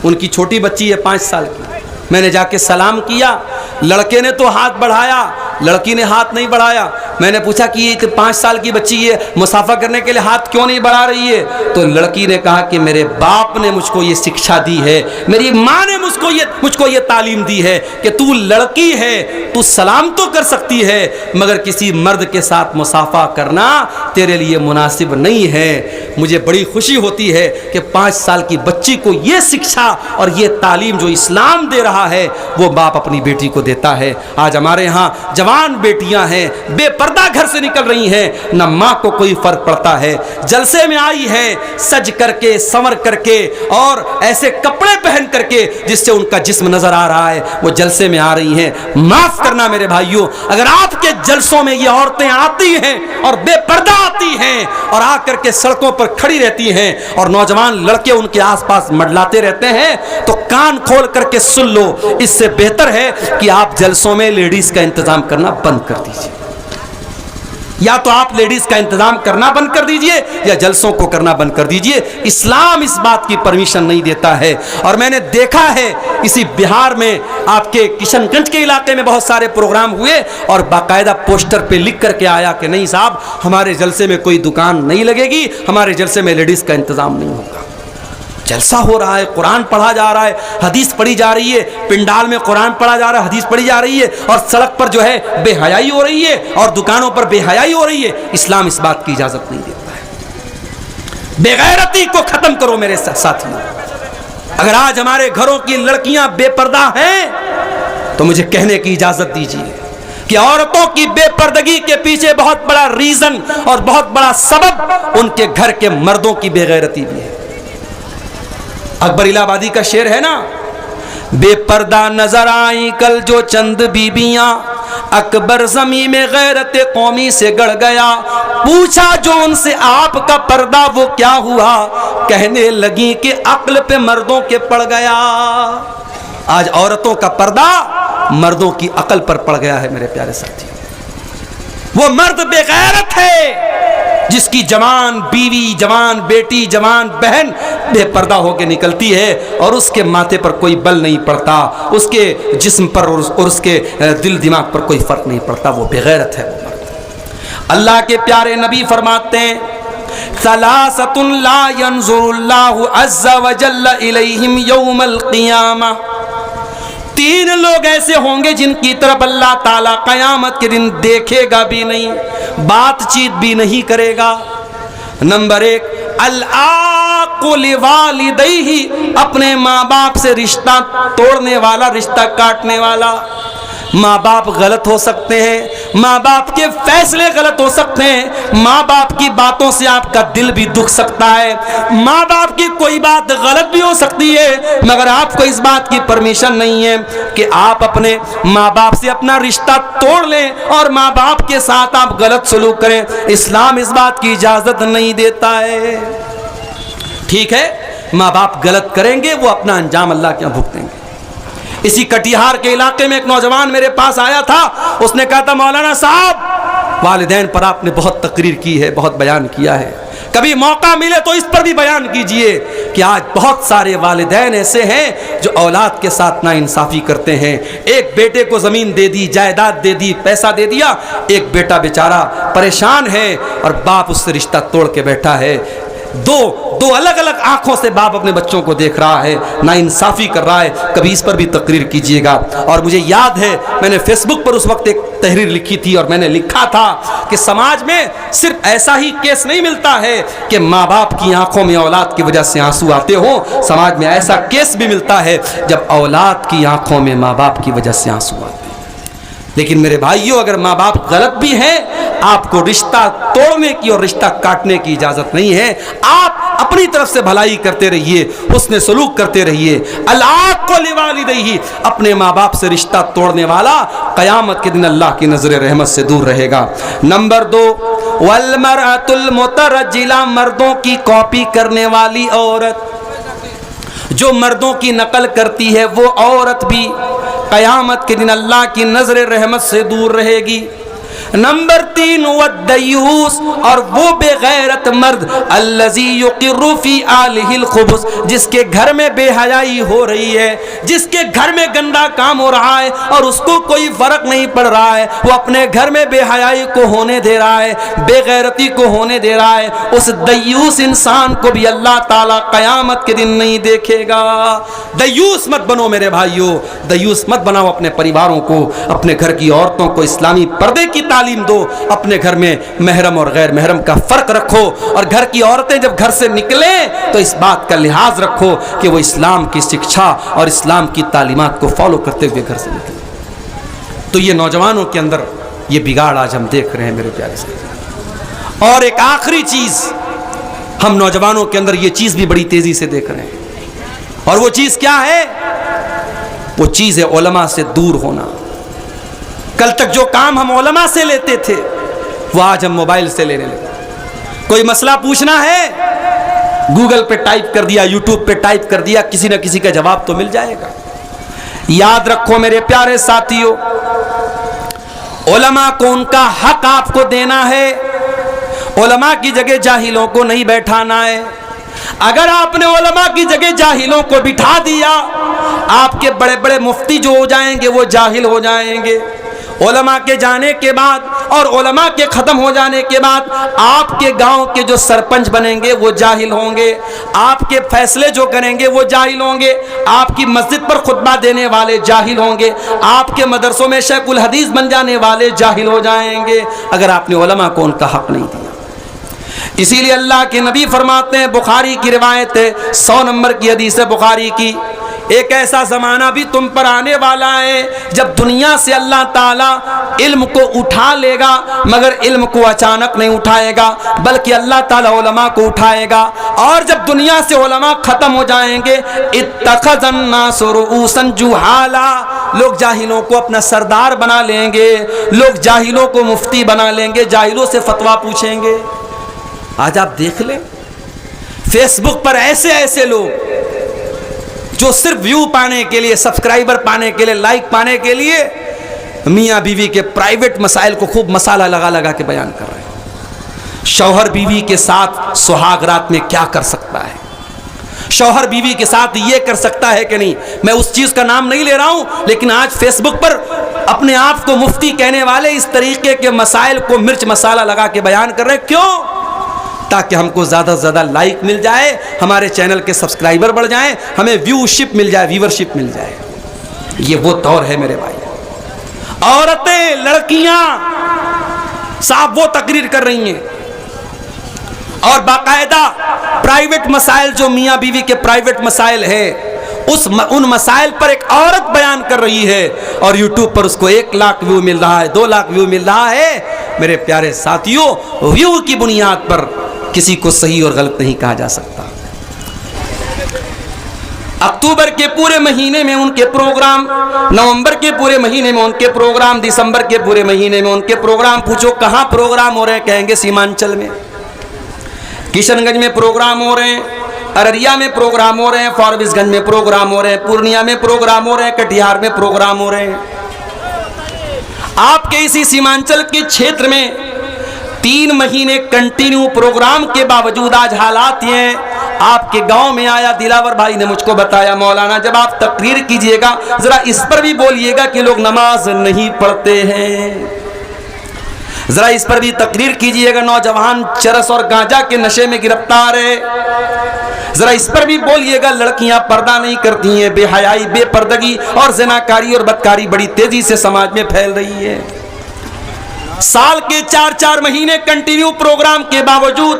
उनकी छोटी बच्ची है 5 साल की, मैंने जाके सलाम किया, लड़के ने तो हाथ बढ़ाया, लड़की ने हाथ नहीं बढ़ाया। मैंने पूछा कि ये 5 साल की बच्ची है, मुसाफा करने के लिए हाथ क्यों नहीं बढ़ा रही है? तो लड़की ने कहा कि मेरे बाप ने मुझको ये शिक्षा दी है, मेरी माँ ने मुझको ये तालीम दी है कि तू लड़की है, तू सलाम तो कर सकती है, मगर किसी मर्द के साथ मुसाफा करना तेरे लिए मुनासिब नहीं है। मुझे बड़ी खुशी होती है कि 5 साल की बच्ची को ये शिक्षा और ये तालीम जो इस्लाम दे रहा है वो बाप अपनी बेटी को देता है। आज हमारे यहाँ जवान बेटियां हैं, बेपर्दा घर से निकल रही हैं, न माँ को कोई फर्क पड़ता है, जलसे में आई है सज करके, संवर करके और ऐसे कपड़े पहन करके जिससे उनका जिस्म नजर आ रहा है, वो जलसे में आ रही हैं। माफ करना मेरे भाइयों, अगर आपके जलसों में ये औरतें आती हैं और बेपर्दा आती हैं और आकर के सड़कों पर खड़ी रहती हैं और नौजवान लड़के उनके आसपास मंडलाते रहते हैं, तो कान खोल करके सुन लो, इससे बेहतर है कि आप जलसों में लेडीज का इंतजाम करना बंद कर दीजिए। या तो आप लेडीज का इंतजाम करना बंद कर दीजिए या जलसों को करना बंद कर दीजिए। इस्लाम इस बात की परमिशन नहीं देता है। और मैंने देखा है इसी बिहार में आपके किशनगंज के इलाके में बहुत सारे प्रोग्राम हुए और बाकायदा पोस्टर पे लिख करके आया कि नहीं साहब हमारे जलसे में कोई दुकान नहीं लगेगी, हमारे जलसे में लेडीज का इंतजाम नहीं होगा। जलसा हो रहा है, कुरान पढ़ा जा रहा है, हदीस पढ़ी जा रही है, पिंडाल में कुरान पढ़ा जा रहा है, हदीस पढ़ी जा रही है, और सड़क पर जो है बेहयाई हो रही है और दुकानों पर बेहयाई हो रही है। इस्लाम इस बात की इजाजत नहीं देता है। बेगैरती को खत्म करो मेरे साथियों। अगर आज हमारे घरों की लड़कियां बेपर्दा हैं तो मुझे कहने की इजाजत दीजिए कि औरतों की बेपर्दगी के पीछे बहुत बड़ा रीजन और बहुत बड़ा सबब उनके घर के मर्दों की बेगैरती भी है। अकबर इलाहाबादी का शेर है ना, बेपर्दा नजर आई कल जो चंद बीबियां, अकबर जमी में गैरत कौमी से गड़ गया, पूछा जो उनसे आपका पर्दा वो क्या हुआ, कहने लगी कि अक्ल पे मर्दों के पड़ गया। आज औरतों का पर्दा मर्दों की अकल पर पड़ गया है मेरे प्यारे साथियों। वो मर्द बेगैरत है जिसकी जवान बीवी, जवान बेटी, जवान बहन बेपर्दा होकर निकलती है और उसके माथे पर कोई बल नहीं पड़ता, उसके जिस्म पर और उसके दिल दिमाग पर कोई फर्क नहीं पड़ता। वो बेगैरत है वो मर्द। अल्लाह के प्यारे नबी फरमाते हैं सलासतुन ला यंजुरुल्लाहु अज़्ज़ा व जल्ल इलैहिम यौमल क़ियामा, 3 लोग ऐसे होंगे जिनकी तरफ अल्लाह ताला क़यामत के दिन देखेगा भी नहीं, बातचीत भी नहीं करेगा। नंबर 1, अल-आक़ु लिवालिदैहि, अपने माँ बाप से रिश्ता तोड़ने वाला, रिश्ता काटने वाला। माँ बाप गलत हो सकते हैं, माँ बाप के फैसले गलत हो सकते हैं, माँ बाप की बातों से आपका दिल भी दुख सकता है, माँ बाप की कोई बात गलत भी हो सकती है, मगर आपको इस बात की परमिशन नहीं है कि आप अपने माँ बाप से अपना रिश्ता तोड़ लें और माँ बाप के साथ आप गलत सलूक करें। इस्लाम इस बात की इजाज़त नहीं देता है। ठीक है, माँ बाप गलत करेंगे, वो अपना अंजाम अल्लाह के यहाँ भुगतेंगे। इसी कटिहार के इलाके में एक नौजवान मेरे पास आया था, उसने कहा था मौलाना साहब, वालिदैन पर आपने बहुत तकरीर की है, बहुत बयान किया है, कभी मौका मिले तो इस पर भी बयान कीजिए कि आज बहुत सारे वालिदैन ऐसे हैं जो औलाद के साथ नाइंसाफ़ी करते हैं। एक बेटे को ज़मीन दे दी, जायदाद दे दी, पैसा दे दिया, एक बेटा बेचारा परेशान है और बाप उससे रिश्ता तोड़ के बैठा है। दो अलग अलग आंखों से बाप अपने बच्चों को देख रहा है, नाइंसाफ़ी कर रहा है। कभी इस पर भी तकरीर कीजिएगा। और मुझे याद है, मैंने फेसबुक पर उस वक्त एक तहरीर लिखी थी और मैंने लिखा था कि समाज में सिर्फ ऐसा ही केस नहीं मिलता है कि माँ बाप की आंखों में औलाद की वजह से आंसू आते हो, समाज में ऐसा केस भी मिलता है जब औलाद की आंखों में माँ बाप की वजह से आंसू आते हैं। लेकिन मेरे भाइयों, अगर माँ बाप गलत भी हैं, आपको रिश्ता तोड़ने की और रिश्ता काटने की इजाज़त नहीं है। आप अपनी तरफ से भलाई करते रहिए, उसने सलूक करते रहिए। अल-आक़ु लिवालिदैहि, अपने माँ बाप से रिश्ता तोड़ने वाला क़यामत के दिन अल्लाह की नज़र रहमत से दूर रहेगा। नंबर 2, वल मरअतुल मुतरज्जिला, मर्दों की कॉपी करने वाली औरत, जो मर्दों की नकल करती है वो औरत भी क़यामत के दिन अल्लाह की नज़र रहमत से दूर रहेगी। नंबर 3, वद्दयूस, और वो बेगैरत मर्द, अल्लज़ी युक़िर्रु फ़ी आलिहिल खुबुस, जिसके घर में बेहयाई हो रही है, जिसके घर में गंदा काम हो रहा है और उसको कोई फ़र्क नहीं पड़ रहा है, वो अपने घर में बेहयाई को होने दे रहा है, बेगैरती को होने दे रहा है। उस दयूस इंसान को भी अल्लाह ताला क़यामत के दिन नहीं देखेगा। दयूस मत बनो मेरे भाइयों, दयूस मत बनाओ अपने परिवारों को, अपने घर की औरतों को इस्लामी पर्दे की तालीम दो, अपने घर में महरम और गैर महरम का फर्क रखो, और घर की औरतें जब घर से निकले तो इस बात का लिहाज रखो कि वो इस्लाम की शिक्षा और इस्लाम की तालीमात को फॉलो करते हुए घर से निकले। तो ये नौजवानों के अंदर ये बिगाड़ आज हम देख रहे हैं मेरे प्यारे साथी। और एक आखिरी चीज हम नौजवानों के अंदर ये चीज भी बड़ी तेजी से देख रहे हैं, और वो चीज क्या है? वो चीज है उलमा से दूर होना। कल तक जो काम हम उलमा से लेते थे वो आज हम मोबाइल से लेने लगे। कोई मसला पूछना है, गूगल पे टाइप कर दिया, यूट्यूब पे टाइप कर दिया, किसी न किसी का जवाब तो मिल जाएगा। याद रखो मेरे प्यारे साथियों, उलमा को उनका हक आपको देना है। उलमा की जगह जाहिलों को नहीं बैठाना है। अगर आपने उलमा की जगह जाहिलों को बिठा दिया, आपके बड़े बड़े मुफ्ती जो हो जाएंगे वो जाहिल हो जाएंगे। उलमा के जाने के बाद और उलमा के ख़त्म हो जाने के बाद आपके गांव के जो सरपंच बनेंगे वो जाहिल होंगे, आपके फैसले जो करेंगे वो जाहिल होंगे, आपकी मस्जिद पर खुतबा देने वाले जाहिल होंगे, आपके मदरसों में शेखुल हदीस बन जाने वाले जाहिल हो जाएंगे, अगर आपने उलमा को उनका हक नहीं दिया। इसीलिए अल्लाह के नबी फरमाते हैं, बुखारी की रिवायत है, 100 नंबर की हदीस है बुखारी की, एक ऐसा ज़माना भी तुम पर आने वाला है जब दुनिया से अल्लाह ताला इल्म को उठा लेगा, मगर इल्म को अचानक नहीं उठाएगा, बल्कि अल्लाह ताला उलमा को उठाएगा। और जब दुनिया से उलमा ख़त्म हो जाएंगे, इत्तख़ज़न्नासु रुऊसन जुहाला, लोग जाहिलों को अपना सरदार बना लेंगे, लोग जाहिलों को मुफ्ती बना लेंगे, जाहिलों से फतवा पूछेंगे। आज आप देख लें फेसबुक पर ऐसे ऐसे लोग जो सिर्फ व्यू पाने के लिए, सब्सक्राइबर पाने के लिए, लाइक पाने के लिए मियाँ बीवी के प्राइवेट मसाइल को खूब मसाला लगा लगा के बयान कर रहे हैं। शौहर बीवी के साथ सुहाग रात में क्या कर सकता है, शौहर बीवी के साथ ये कर सकता है कि नहीं। मैं उस चीज़ का नाम नहीं ले रहा हूँ, लेकिन आज फेसबुक पर अपने आप को मुफ्ती कहने वाले इस तरीके के मसाइल को मिर्च मसाला लगा के बयान कर रहे हैं। क्यों? ताकि हमको ज़्यादा से ज़्यादा लाइक मिल जाए, हमारे चैनल के सब्सक्राइबर बढ़ जाएं, हमें व्यूशिप मिल जाए, व्यूवरशिप मिल जाए। ये वो दौर है मेरे भाई। औरतें, लड़कियां साहब वो तकरीर कर रही हैं और बाकायदा प्राइवेट मसाइल, जो मियाँ बीवी के प्राइवेट मसाइल है, उन मसाइल पर एक औरत बयान कर रही है और यूट्यूब पर उसको 1 लाख व्यू मिल रहा है, 2 लाख व्यू मिल रहा है। मेरे प्यारे साथियों, व्यू की बुनियाद पर किसी को सही और गलत नहीं कहा जा सकता। अक्टूबर के पूरे महीने में उनके प्रोग्राम, नवंबर के पूरे महीने में उनके प्रोग्राम, दिसंबर के पूरे महीने में उनके प्रोग्राम। पूछो कहां प्रोग्राम हो रहे हैं, कहेंगे सीमांचल में, किशनगंज में प्रोग्राम हो रहे हैं, अररिया में प्रोग्राम हो रहे हैं, फारबिसगंज में प्रोग्राम हो रहे हैं, पूर्णिया में प्रोग्राम हो रहे हैं, कटिहार में प्रोग्राम हो रहे हैं। आपके इसी सीमांचल के क्षेत्र में 3 महीने कंटिन्यू प्रोग्राम के बावजूद आज हालात ये हैं। आपके गांव में आया, दिलावर भाई ने मुझको बताया, मौलाना जब आप तकरीर कीजिएगा जरा इस पर भी बोलिएगा कि लोग नमाज नहीं पढ़ते हैं, जरा इस पर भी तकरीर कीजिएगा, नौजवान चरस और गांजा के नशे में गिरफ्तार है, जरा इस पर भी बोलिएगा, लड़कियां पर्दा नहीं करती हैं, बेहयाई, बेपर्दगी और ज़िनाकारी और बदकारी बड़ी तेजी से समाज में फैल रही है। साल के 4-4 महीने कंटिन्यू प्रोग्राम के बावजूद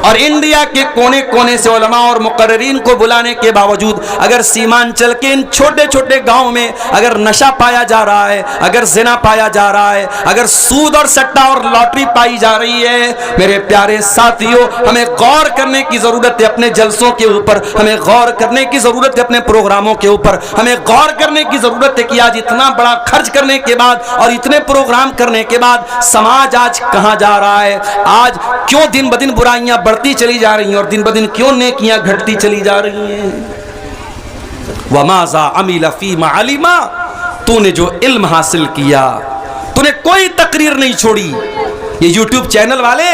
और इंडिया के कोने कोने से उलमा और मुकर्रिरीन को बुलाने के बावजूद अगर सीमांचल के इन छोटे छोटे गांव में अगर नशा पाया जा रहा है, अगर जिना पाया जा रहा है, अगर सूद और सट्टा और लॉटरी पाई जा रही है, मेरे प्यारे साथियों, हमें गौर करने की जरूरत है अपने जलसों के ऊपर, हमें गौर करने की जरूरत है अपने प्रोग्रामों के ऊपर, हमें गौर करने की जरूरत है कि आज इतना बड़ा खर्च करने के बाद और इतने प्रोग्राम करने के बाद समाज आज कहां जा रहा है। आज क्यों दिन ब दिन बुराइयां बढ़ती चली जा रही हैं और दिन ब दिन क्यों नेकियां घटती चली जा रही हैं। वमाज़ा अमिला फीमा अलिमा, तूने जो इल्म हासिल किया, तूने कोई तकरीर नहीं छोड़ी। ये यूट्यूब चैनल वाले,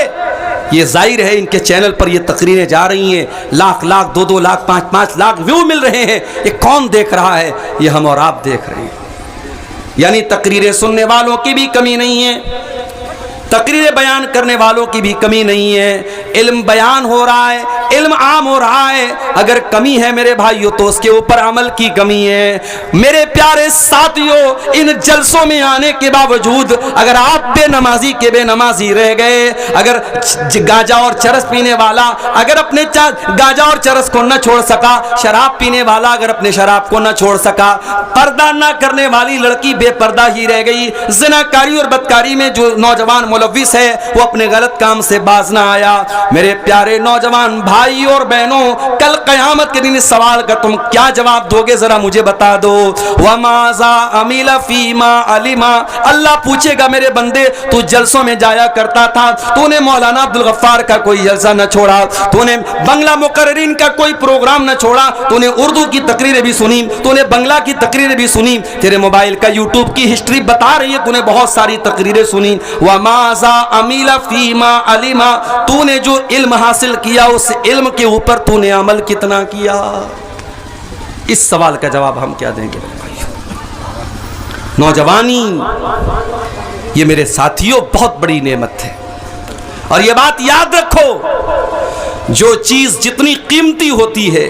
ये जाहिर है इनके चैनल पर ये तकरीरें जा रही हैं, लाख लाख, 2-2 लाख, 5-5 लाख व्यू मिल रहे हैं। ये कौन देख रहा है? ये हम और आप देख रहे हैं। यानी तकरीरें सुनने वालों की भी कमी नहीं है, तकरीरें बयान करने वालों की भी कमी नहीं है। इल्म बयान हो रहा है, इल्म आम हो रहा है। अगर कमी है मेरे भाइयों तो उसके ऊपर अमल की कमी है। मेरे प्यारे साथियों, इन जलसों में आने के बावजूद अगर आप बेनमाजी के बेनमाजी रह गए, अगर गांजा और चरस पीने वाला अगर अपने गांजा और चरस को न छोड़ सका, शराब पीने वाला अगर अपने शराब को न छोड़ सका, पर्दा न करने वाली लड़की बेपर्दा ही रह गई, ज़िनाकारी और बदकारी में जो नौजवान मुलव्विस है वो अपने गलत काम से बाज ना आया। मेरे प्यारे नौजवान भाई और बहनों, कल क़यामत के दिन इस सवाल का तुम क्या जवाब दोगे, जरा मुझे बता दो। वमाज़ा अमिला फीमा अलिमा, अल्लाह पूछेगा मेरे बंदे तू जलसों में जाया करता था, तूने मौलाना अब्दुल गफ्फार का कोई जलसा न छोड़ा, तूने बंगला मुकर्रिरीन का कोई प्रोग्राम न छोड़ा, तूने उर्दू की तकरीरें भी सुनी, तूने बंगला की तकरीरें भी सुनी, तेरे मोबाइल का यूट्यूब की हिस्ट्री बता रही है तूने बहुत सारी तकरीरें सुनी। वमाज़ा अमिला फीमा अलिमा, तूने जो इल्म हासिल किया उस इल्म के ऊपर तूने अमल कितना किया? इस सवाल का जवाब हम क्या देंगे भाइयों? नौजवानी, ये मेरे साथियों बहुत बड़ी नेमत है और ये बात याद रखो, जो चीज जितनी कीमती होती है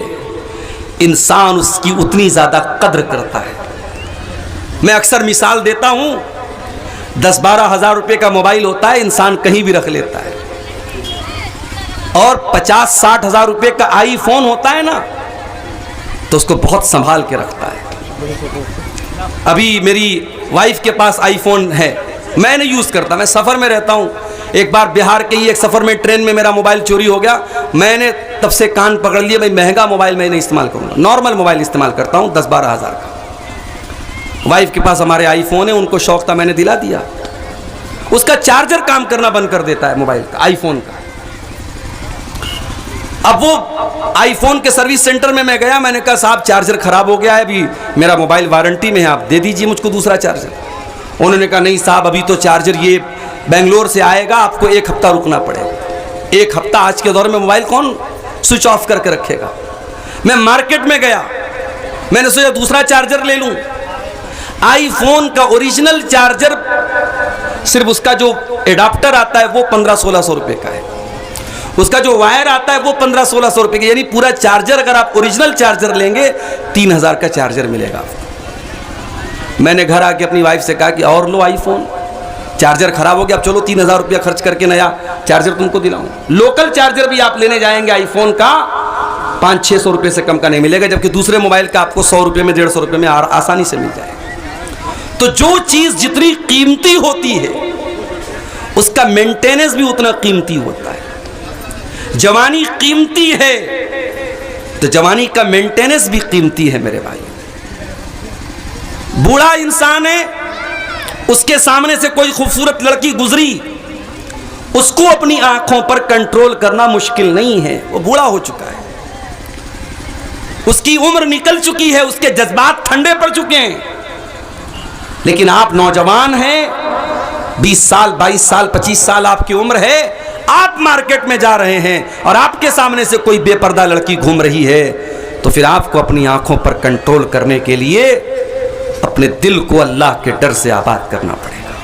इंसान उसकी उतनी ज्यादा कद्र करता है। मैं अक्सर मिसाल देता हूं, 10-12 हज़ार रुपए का मोबाइल होता है, इंसान कहीं भी रख लेता है, और 50-60 हज़ार रुपए का आईफोन होता है ना, तो उसको बहुत संभाल के रखता है। अभी मेरी वाइफ के पास आईफोन है, मैं नहीं यूज़ करता, मैं सफ़र में रहता हूँ। एक बार बिहार के ही एक सफ़र में ट्रेन में मेरा मोबाइल चोरी हो गया, मैंने तब से कान पकड़ लिए, भाई महंगा मोबाइल मैं नहीं इस्तेमाल करूँगा, नॉर्मल मोबाइल इस्तेमाल करता हूँ 10-12 हज़ार का। वाइफ के पास हमारे आईफोन है, उनको शौक था, मैंने दिला दिया। उसका चार्जर काम करना बंद कर देता है मोबाइल का, आईफोन का। अब वो आईफोन के सर्विस सेंटर में मैं गया, मैंने कहा साहब चार्जर खराब हो गया है, अभी मेरा मोबाइल वारंटी में है, आप दे दीजिए मुझको दूसरा चार्जर। उन्होंने कहा नहीं साहब, अभी तो चार्जर ये बेंगलोर से आएगा, आपको 1 हफ्ता रुकना पड़ेगा। 1 हफ्ता आज के दौर में मोबाइल कौन स्विच ऑफ करके रखेगा। मैं मार्केट में गया, मैंने सोचा दूसरा चार्जर ले लूं। आईफोन का ओरिजिनल चार्जर सिर्फ उसका जो एडाप्टर आता है वो 1500-1600 रुपए का है। उसका जो वायर आता है वो 1500-1600 रुपए की, यानी पूरा चार्जर अगर आप ओरिजिनल चार्जर लेंगे 3000 का चार्जर मिलेगा। मैंने घर आके अपनी वाइफ से कहा कि और लो आईफोन, चार्जर खराब हो गया, अब चलो 3000 रुपया खर्च करके नया चार्जर तुमको दिलाऊं। लोकल चार्जर भी आप लेने जाएंगे आईफोन का 500-600 रुपये से कम का नहीं मिलेगा, जबकि दूसरे मोबाइल का आपको 100 रुपये में 150 रुपये में आसानी से मिल जाएगा। तो जो चीज़ जितनी कीमती होती है उसका मेंटेनेंस भी उतना कीमती होता है। जवानी कीमती है तो जवानी का मेंटेनेंस भी कीमती है मेरे भाई। बूढ़ा इंसान है, उसके सामने से कोई खूबसूरत लड़की गुजरी, उसको अपनी आंखों पर कंट्रोल करना मुश्किल नहीं है, वो बूढ़ा हो चुका है, उसकी उम्र निकल चुकी है, उसके जज्बात ठंडे पड़ चुके हैं। लेकिन आप नौजवान हैं, 20 साल 22 साल 25 साल आपकी उम्र है, आप मार्केट में जा रहे हैं और आपके सामने से कोई बेपर्दा लड़की घूम रही है, तो फिर आपको अपनी आंखों पर कंट्रोल करने के लिए अपने दिल को अल्लाह के डर से आबाद करना पड़ेगा।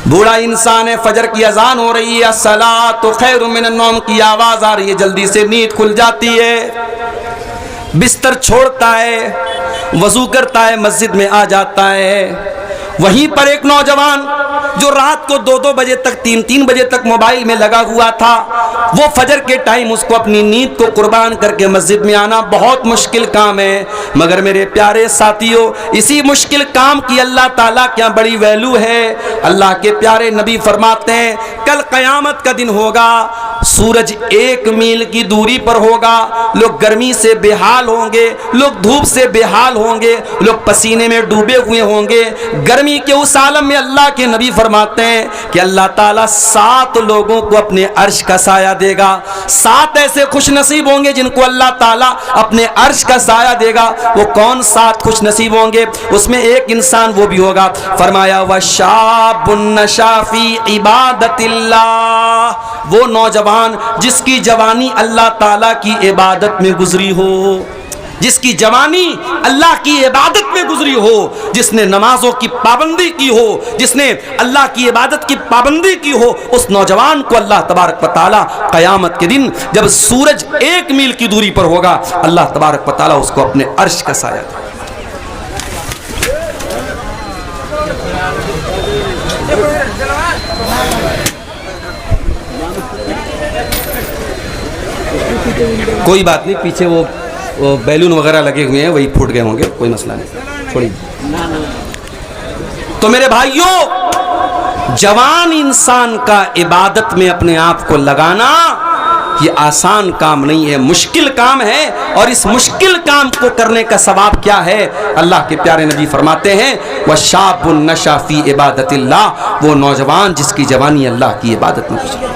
बूढ़ा इंसान है, फजर की अजान हो रही है, अस्सलातु खैरुम मिनन नौम की आवाज आ रही है, जल्दी से नींद खुल जाती है, बिस्तर छोड़ता है, वजू करता है, मस्जिद में आ जाता है। वहीं पर एक नौजवान जो रात को 2-2 बजे तक 3-3 बजे तक मोबाइल में लगा हुआ था, वो फजर के टाइम उसको अपनी नींद को कुर्बान करके मस्जिद में आना बहुत मुश्किल काम है। मगर मेरे प्यारे साथियों, इसी मुश्किल काम की अल्लाह ताला क्या बड़ी वैल्यू है। अल्लाह के प्यारे नबी फरमाते हैं, कल क़यामत का दिन होगा, सूरज 1 मील की दूरी पर होगा, लोग गर्मी से बेहाल होंगे, लोग धूप से बेहाल होंगे, लोग पसीने में डूबे हुए होंगे। गर्मी के उस आलम में अल्लाह के नबी फरमाते हैं कि अल्लाह ताला 7 लोगों को अपने अर्श का साया देगा। 7 ऐसे खुश नसीब होंगे जिनको अल्लाह ताला अपने अर्श का साया देगा। वो कौन 7 खुश नसीब होंगे? उसमें एक इंसान वो भी होगा, फरमाया वशाबुन नशा फी इबादतिल्लाह, वो नौजवान जिसकी जवानी अल्लाह ताला की इबादत में गुजरी हो, जिसकी जवानी अल्लाह की इबादत में गुजरी हो, जिसने नमाजों की पाबंदी की हो, जिसने अल्लाह की इबादत की पाबंदी की हो, उस नौजवान को अल्लाह तबारक व तआला क़यामत के दिन जब सूरज 1 मील की दूरी पर होगा, अल्लाह तबारक व तआला उसको अपने अर्श का साया देगा। कोई बात नहीं, पीछे वो बैलून वगैरह लगे हुए हैं, वही फूट गए होंगे, कोई मसला नहीं, छोड़िए। तो मेरे भाइयों, जवान इंसान का इबादत में अपने आप को लगाना ये आसान काम नहीं है, मुश्किल काम है। और इस मुश्किल काम को करने का सवाब क्या है? अल्लाह के प्यारे नबी फरमाते हैं वशाबुन नशा फी इबादतिल्लाह, वो नौजवान जिसकी जवानी अल्लाह की इबादत में गुजरी।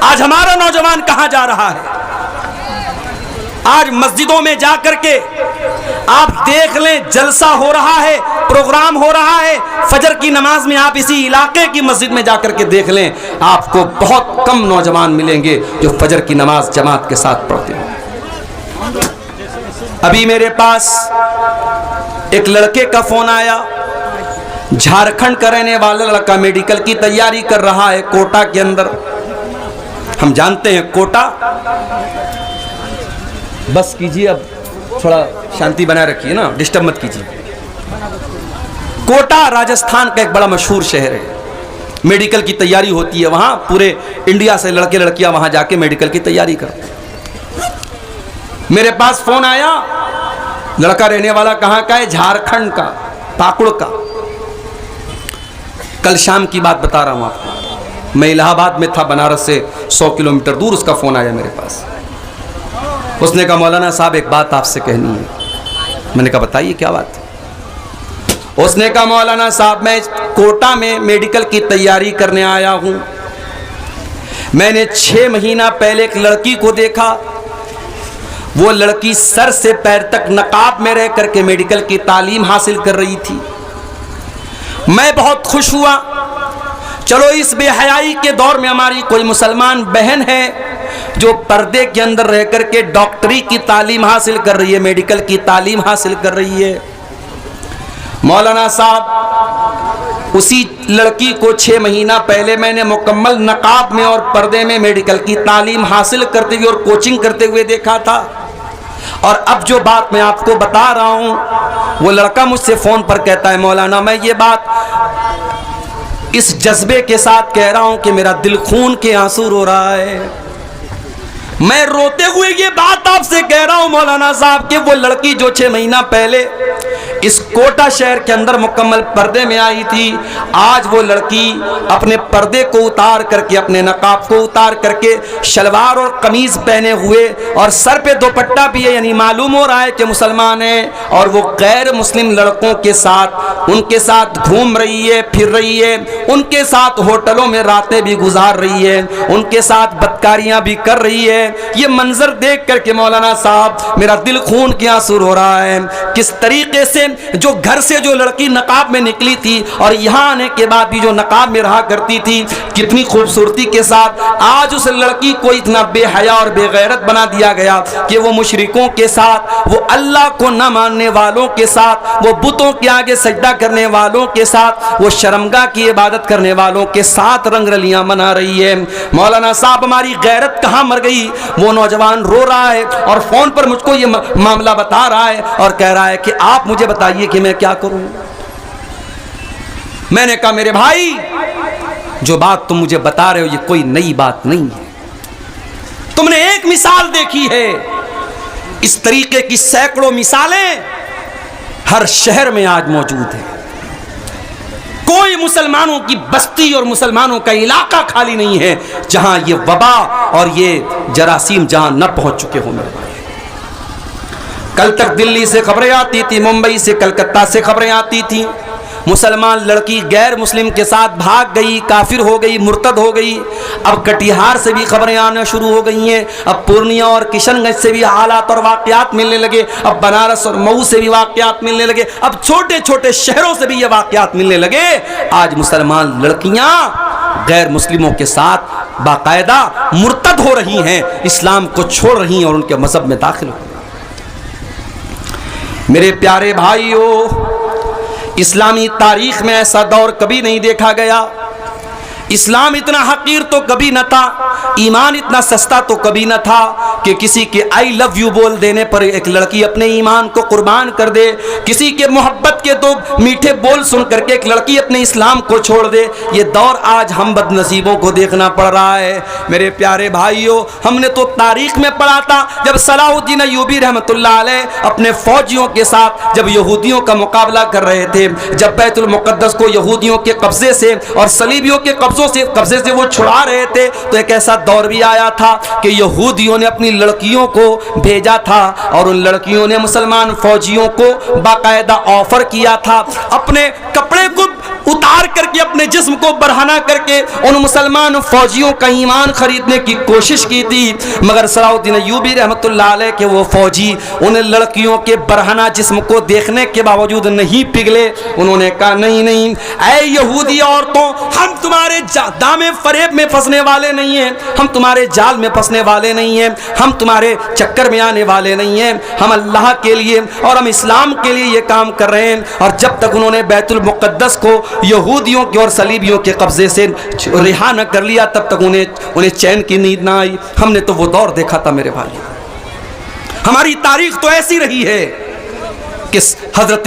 आज हमारा नौजवान कहां जा रहा है? आज मस्जिदों में जा करके आप देख लें, जलसा हो रहा है, प्रोग्राम हो रहा है। फजर की नमाज में आप इसी इलाके की मस्जिद में जा करके देख लें, आपको बहुत कम नौजवान मिलेंगे जो फजर की नमाज जमात के साथ पढ़ते हैं। अभी मेरे पास एक लड़के का फोन आया, झारखंड का रहने वाला लड़का, मेडिकल की तैयारी कर रहा है कोटा के अंदर। हम जानते हैं कोटा, बस कीजिए, अब थोड़ा शांति बनाए रखिए ना, डिस्टर्ब मत कीजिए। कोटा राजस्थान का एक बड़ा मशहूर शहर है, मेडिकल की तैयारी होती है वहाँ, पूरे इंडिया से लड़के लड़कियाँ वहाँ जाके मेडिकल की तैयारी करते हैं। मेरे पास फोन आया, लड़का रहने वाला कहाँ का है? झारखंड का, पाकुड़ का। कल शाम की बात बता रहा हूँ आपको, मैं इलाहाबाद में था, बनारस से 100 किलोमीटर दूर। उसका फोन आया मेरे पास, उसने कहा मौलाना साहब एक बात आपसे कहनी है। मैंने कहा बताइए क्या बात है? उसने कहा मौलाना साहब मैं कोटा में मेडिकल की तैयारी करने आया हूं, मैंने 6 महीना पहले एक लड़की को देखा, वो लड़की सर से पैर तक नकाब में रह करके मेडिकल की तालीम हासिल कर रही थी। मैं बहुत खुश हुआ, चलो इस बेहयाई के दौर में हमारी कोई मुसलमान बहन है जो पर्दे के अंदर रह करके डॉक्टरी की तालीम हासिल कर रही है, मेडिकल की तालीम हासिल कर रही है। मौलाना साहब उसी लड़की को 6 महीना पहले मैंने मुकम्मल नकाब में और पर्दे में मेडिकल की तालीम हासिल करते हुए और कोचिंग करते हुए देखा था। और अब जो बात मैं आपको बता रहा हूं, वो लड़का मुझसे फोन पर कहता है, मौलाना मैं ये बात इस जज्बे के साथ कह रहा हूं कि मेरा दिल खून के आंसू रो रहा है। मैं रोते हुए ये बात आपसे कह रहा हूं मौलाना साहब कि वो लड़की जो 6 महीना पहले इस कोटा शहर के अंदर मुकम्मल पर्दे में आई थी, आज वो लड़की अपने पर्दे को उतार करके, अपने नकाब को उतार करके शलवार और कमीज पहने हुए और सर पे दुपट्टा भी है, यानी मालूम हो रहा है कि मुसलमान है, और वो गैर मुस्लिम लड़कों के साथ, उनके साथ घूम रही है, फिर रही है, उनके साथ होटलों में रातें भी गुजार रही है, उनके साथ बदकारियां भी कर रही है। ये मंजर देख करके मौलाना साहब मेरा दिल खून के आंसू रो रहा है। किस तरीके से जो घर से जो लड़की नकाब में निकली थी और यहाँ आने के बाद भी जो नकाब में रहा करती थी, कितनी खूबसूरती के साथ आज उस लड़की को इतना बेहया और बेगैरत बना दिया गया कि वो मुशरिकों के साथ, वो अल्लाह को न मानने वालों के साथ, वो बुतों के आगे सजदा करने वालों के साथ, वो शर्मगाह की इबादत करने वालों के साथ रंगरलियां मना रही है। मौलाना साहब हमारी गैरत कहाँ मर गई? वो नौजवान रो रहा है और फोन पर मुझको ये मामला बता रहा है और कह रहा है कि आप मुझे बताइए कि मैं क्या करूं। मैंने कहा मेरे भाई, जो बात तुम मुझे बता रहे हो ये कोई नई बात नहीं है, तुमने एक मिसाल देखी है, इस तरीके की सैकड़ों मिसालें हर शहर में आज मौजूद है। कोई मुसलमानों की बस्ती और मुसलमानों का इलाका खाली नहीं है जहां ये वबा और ये जरासीम जहां न पहुंच चुके हो मेरे भाई। कल तक दिल्ली से खबरें आती थी, मुंबई से, कलकत्ता से खबरें आती थी, मुसलमान लड़की गैर मुस्लिम के साथ भाग गई, काफिर हो गई, मुर्तद हो गई। अब कटिहार से भी खबरें आना शुरू हो गई हैं, अब पूर्णिया और किशनगंज से भी हालात और वाकयात मिलने लगे, अब बनारस और मऊ से भी वाकयात मिलने लगे, अब छोटे छोटे शहरों से भी ये वाकयात मिलने लगे। आज मुसलमान लड़कियां गैर मुस्लिमों के साथ बाकायदा मुर्तद हो रही हैं, इस्लाम को छोड़ रही हैं और उनके मजहब में दाखिल हो रही हैं। मेरे प्यारे भाइयों, इस्लामी तारीख में ऐसा दौर कभी नहीं देखा गया। इस्लाम इतना हकीर तो कभी न था, ईमान इतना सस्ता तो कभी न था कि किसी के आई लव यू बोल देने पर एक लड़की अपने ईमान को कुर्बान कर दे, किसी के मोहब्बत के दो मीठे बोल सुन करके एक लड़की अपने इस्लाम को छोड़ दे। ये दौर आज हम बदनसीबों को देखना पड़ रहा है। मेरे प्यारे भाइयों, हमने तो तारीख में पढ़ा था जब सलाहुद्दीन अय्यूबी रहमतुल्लाह अलैह अपने फौजियों के साथ जब यहूदियों का मुकाबला कर रहे थे, जब बैतुल मुक़द्दस को यहूदियों के कब्जे से और सलीबियों के कब्जे से वो छुड़ा रहे थे, तो एक ऐसा दौर भी आया था कि यहूदियों ने अपनी लड़कियों को भेजा था और उन लड़कियों ने मुसलमान फौजियों को बाकायदा ऑफर किया था, अपने कपड़े को उतार करके, अपने जिस्म को बरहना करके उन मुसलमान फौजियों का ईमान खरीदने की कोशिश की थी। मगर सलाहुद्दीन अय्यूबी रहमतुल्लाह अलैह के वो फौजी उन लड़कियों के बरहना जिस्म को देखने के बावजूद नहीं पिघले। उन्होंने कहा नहीं नहीं, ऐ यहूदी औरतों, हम तुम्हारे दामे फरेब में फंसने वाले नहीं हैं, हम तुम्हारे जाल में फंसने वाले नहीं हैं, हम तुम्हारे चक्कर में आने वाले नहीं हैं, हम अल्लाह के लिए और हम इस्लाम के लिए ये काम कर रहे हैं। और जब तक उन्होंने बैतुल मुक़द्दस को यहूदियों के और सलीबियों के कब्जे से रिहा न कर लिया, तब तक उन्हें चैन की नींद ना आई। हमने तो वो दौर देखा था मेरे भाई। हमारी तारीख तो ऐसी रही है कि हजरत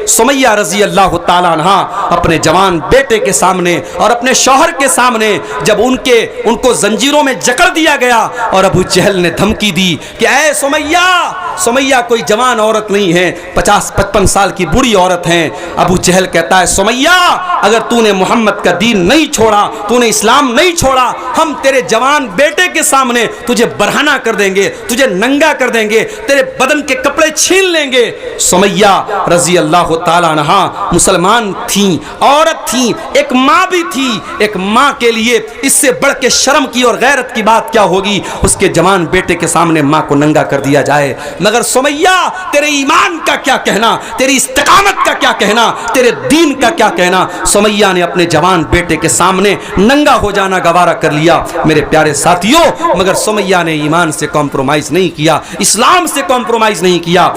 सुमैया रजी अल्लाह ताला अन्हा अपने जवान बेटे के सामने और अपने शौहर के सामने जब उनको जंजीरों में जकड़ दिया गया और अबू जहल ने धमकी दी कि ऐ सुमैया कोई जवान औरत नहीं है, 50-55 साल की बूढ़ी औरत है। अबू जहल कहता है सुमैया, अगर तूने मोहम्मद का दीन नहीं छोड़ा, तूने इस्लाम नहीं छोड़ा, हम तेरे जवान बेटे के सामने तुझे बरहना कर देंगे, तुझे नंगा कर देंगे, तेरे बदन के कपड़े छीन लेंगे। सुमैया रजी अल्लाह ताला अन्हा मुसलमान थी, औरत थी, एक माँ भी थी। एक माँ के लिए इससे बढ़ के शर्म की और गैरत की बात क्या होगी, उसके जवान बेटे के सामने माँ को नंगा कर दिया जाए। मगर सुमैया, तेरे ईमान का क्या कहना, तेरी इस्तिकामत का क्या कहना, तेरे दीन का क्या कहना। सुमैया ने अपने जवान बेटे के सामने नंगा हो जाना गवारा कर लिया मेरे प्यारे साथियों। मगर सुमैया ने ईमान से कॉम्प्रोमाइज नहीं किया, इस्लाम से कॉम्प्रोमाइज नहीं किया।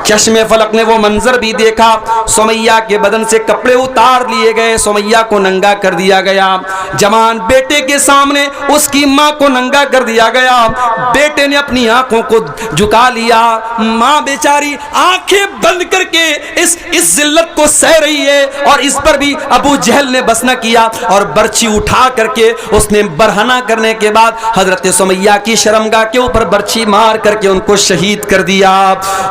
चश्मे फलक ने ने वो मंजर भी देखा। सुमैया के बदन से कपड़े उतार लिए गए, सुमैया को नंगा कर दिया गया। जवान बेटे के सामने उसकी माँ को नंगा कर दिया गया। बेटे ने अपनी आंखों को झुका लिया। माँ बेचारी आंखें बंद करके इस जिल्लत को सह रही है, और इस पर भी अबू जहल ने बस न किया और बर्छी उठा करके उसने बरहना करने के बाद हजरत सुमैया की शर्मगाह के ऊपर बर्छी मार करके उनको शहीद कर दिया।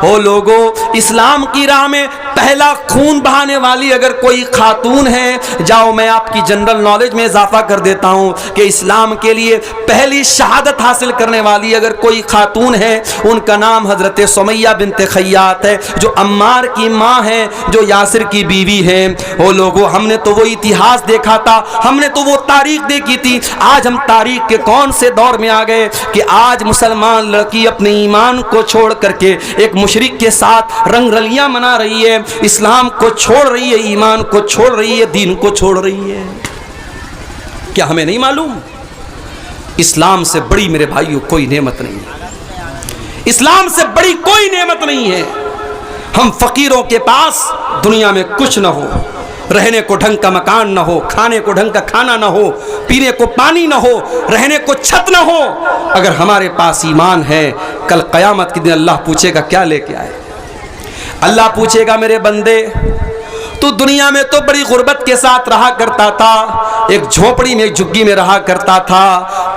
ओ लोगों, इस्लाम की राह में पहला खून बहाने वाली अगर कोई खातून है, जाओ मैं आपकी जनरल नॉलेज में इजाफा कर देता हूं कि इस्लाम के लिए पहली शहादत हासिल करने वाली अगर कोई खातून है, उनका नाम हजरत सुमैया बिन्ते खय्यात है, जो अम्मार की माँ है, जो यासिर की बीवी है। ओ लोगों, हमने तो वो इतिहास देखा था, हमने तो वो तारीख देखी थी। आज हम तारीख के कौन से दौर में आ गए कि आज मुसलमान लड़की अपने ईमान को छोड़ करके एक मुशरिक के साथ रंगरलियां मना रही है, इस्लाम को छोड़ रही है, ईमान को छोड़ रही है, दीन को छोड़ रही है। क्या हमें नहीं मालूम? इस्लाम से बड़ी मेरे भाइयों कोई नेमत नहीं है, इस्लाम से बड़ी कोई नेमत नहीं है। हम फकीरों के पास दुनिया में कुछ न हो, रहने को ढंग का मकान न हो, खाने को ढंग का खाना न हो, पीने को पानी न हो, रहने को छत न हो, अगर हमारे पास ईमान है, कल क़यामत के दिन अल्लाह पूछेगा क्या लेके आए? अल्लाह पूछेगा मेरे बंदे, तू दुनिया में तो बड़ी गुर्बत के साथ रहा करता था, एक झोपड़ी में एक झुग्गी में रहा करता था,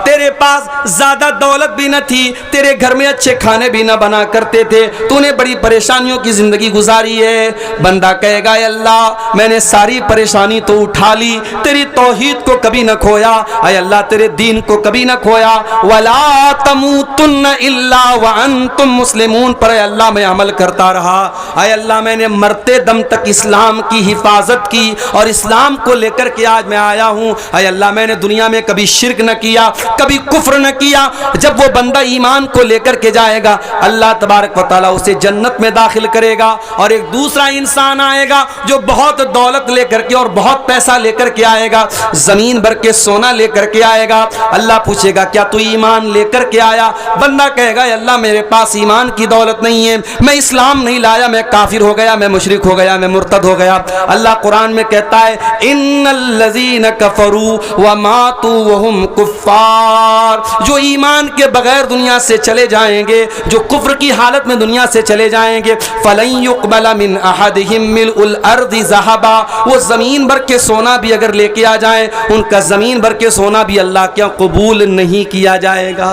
तेरे पास ज्यादा दौलत भी न थी, तेरे घर में अच्छे खाने भी न बना करते थे, तूने बड़ी परेशानियों की जिंदगी गुजारी है। बंदा कहेगा अल्लाह मैंने सारी परेशानी तो उठा ली, तेरी तौहीद को कभी न खोया, अय अल्लाह तेरे दीन को कभी न खोया। वला तमूतुन्न इल्ला व अंतुम मुस्लिमून पर अय अल्लाह मैं अमल करता रहा, अय अल्लाह मैंने मरते दम तक इस्लाम की हिफाजत की और इस्लाम को लेकर के आज मैं आया हूं। अय अल्लाह मैंने दुनिया में कभी शिर्क न किया, कभी कुफ्र न किया। जब वो बंदा ईमान को लेकर के जाएगा, अल्लाह तबारक व तआला उसे जन्नत में दाखिल करेगा, और एक दूसरा इंसान आएगा जो बहुत दौलत लेकर के और बहुत पैसा लेकर के आएगा, जमीन भर के सोना लेकर के आएगा। अल्लाह पूछेगा क्या तू ईमान लेकर के आया? बंदा कहेगा अल्लाह मेरे पास ईमान की दौलत नहीं है, मैं इस्लाम नहीं लाया, मैं काफिर हो गया, मैं मुशरिक हो गया, मैं मुर्तद हो गया। अल्लाह कुरान में कहता है इन्नल्लज़ीना कफरू व मातू वहुम कुफ्फार, जो ईमान के बगैर दुनिया से चले जाएंगे, जो कुफ्र की हालत में दुनिया से चले जाएंगे, फलन युक़बला मिन अहदिहिम मिलउल अर्दि ज़हबा, वो जमीन भर के सोना भी अगर लेके आ जाएं, उनका जमीन भर के सोना भी अल्लाह के कबूल नहीं किया जाएगा।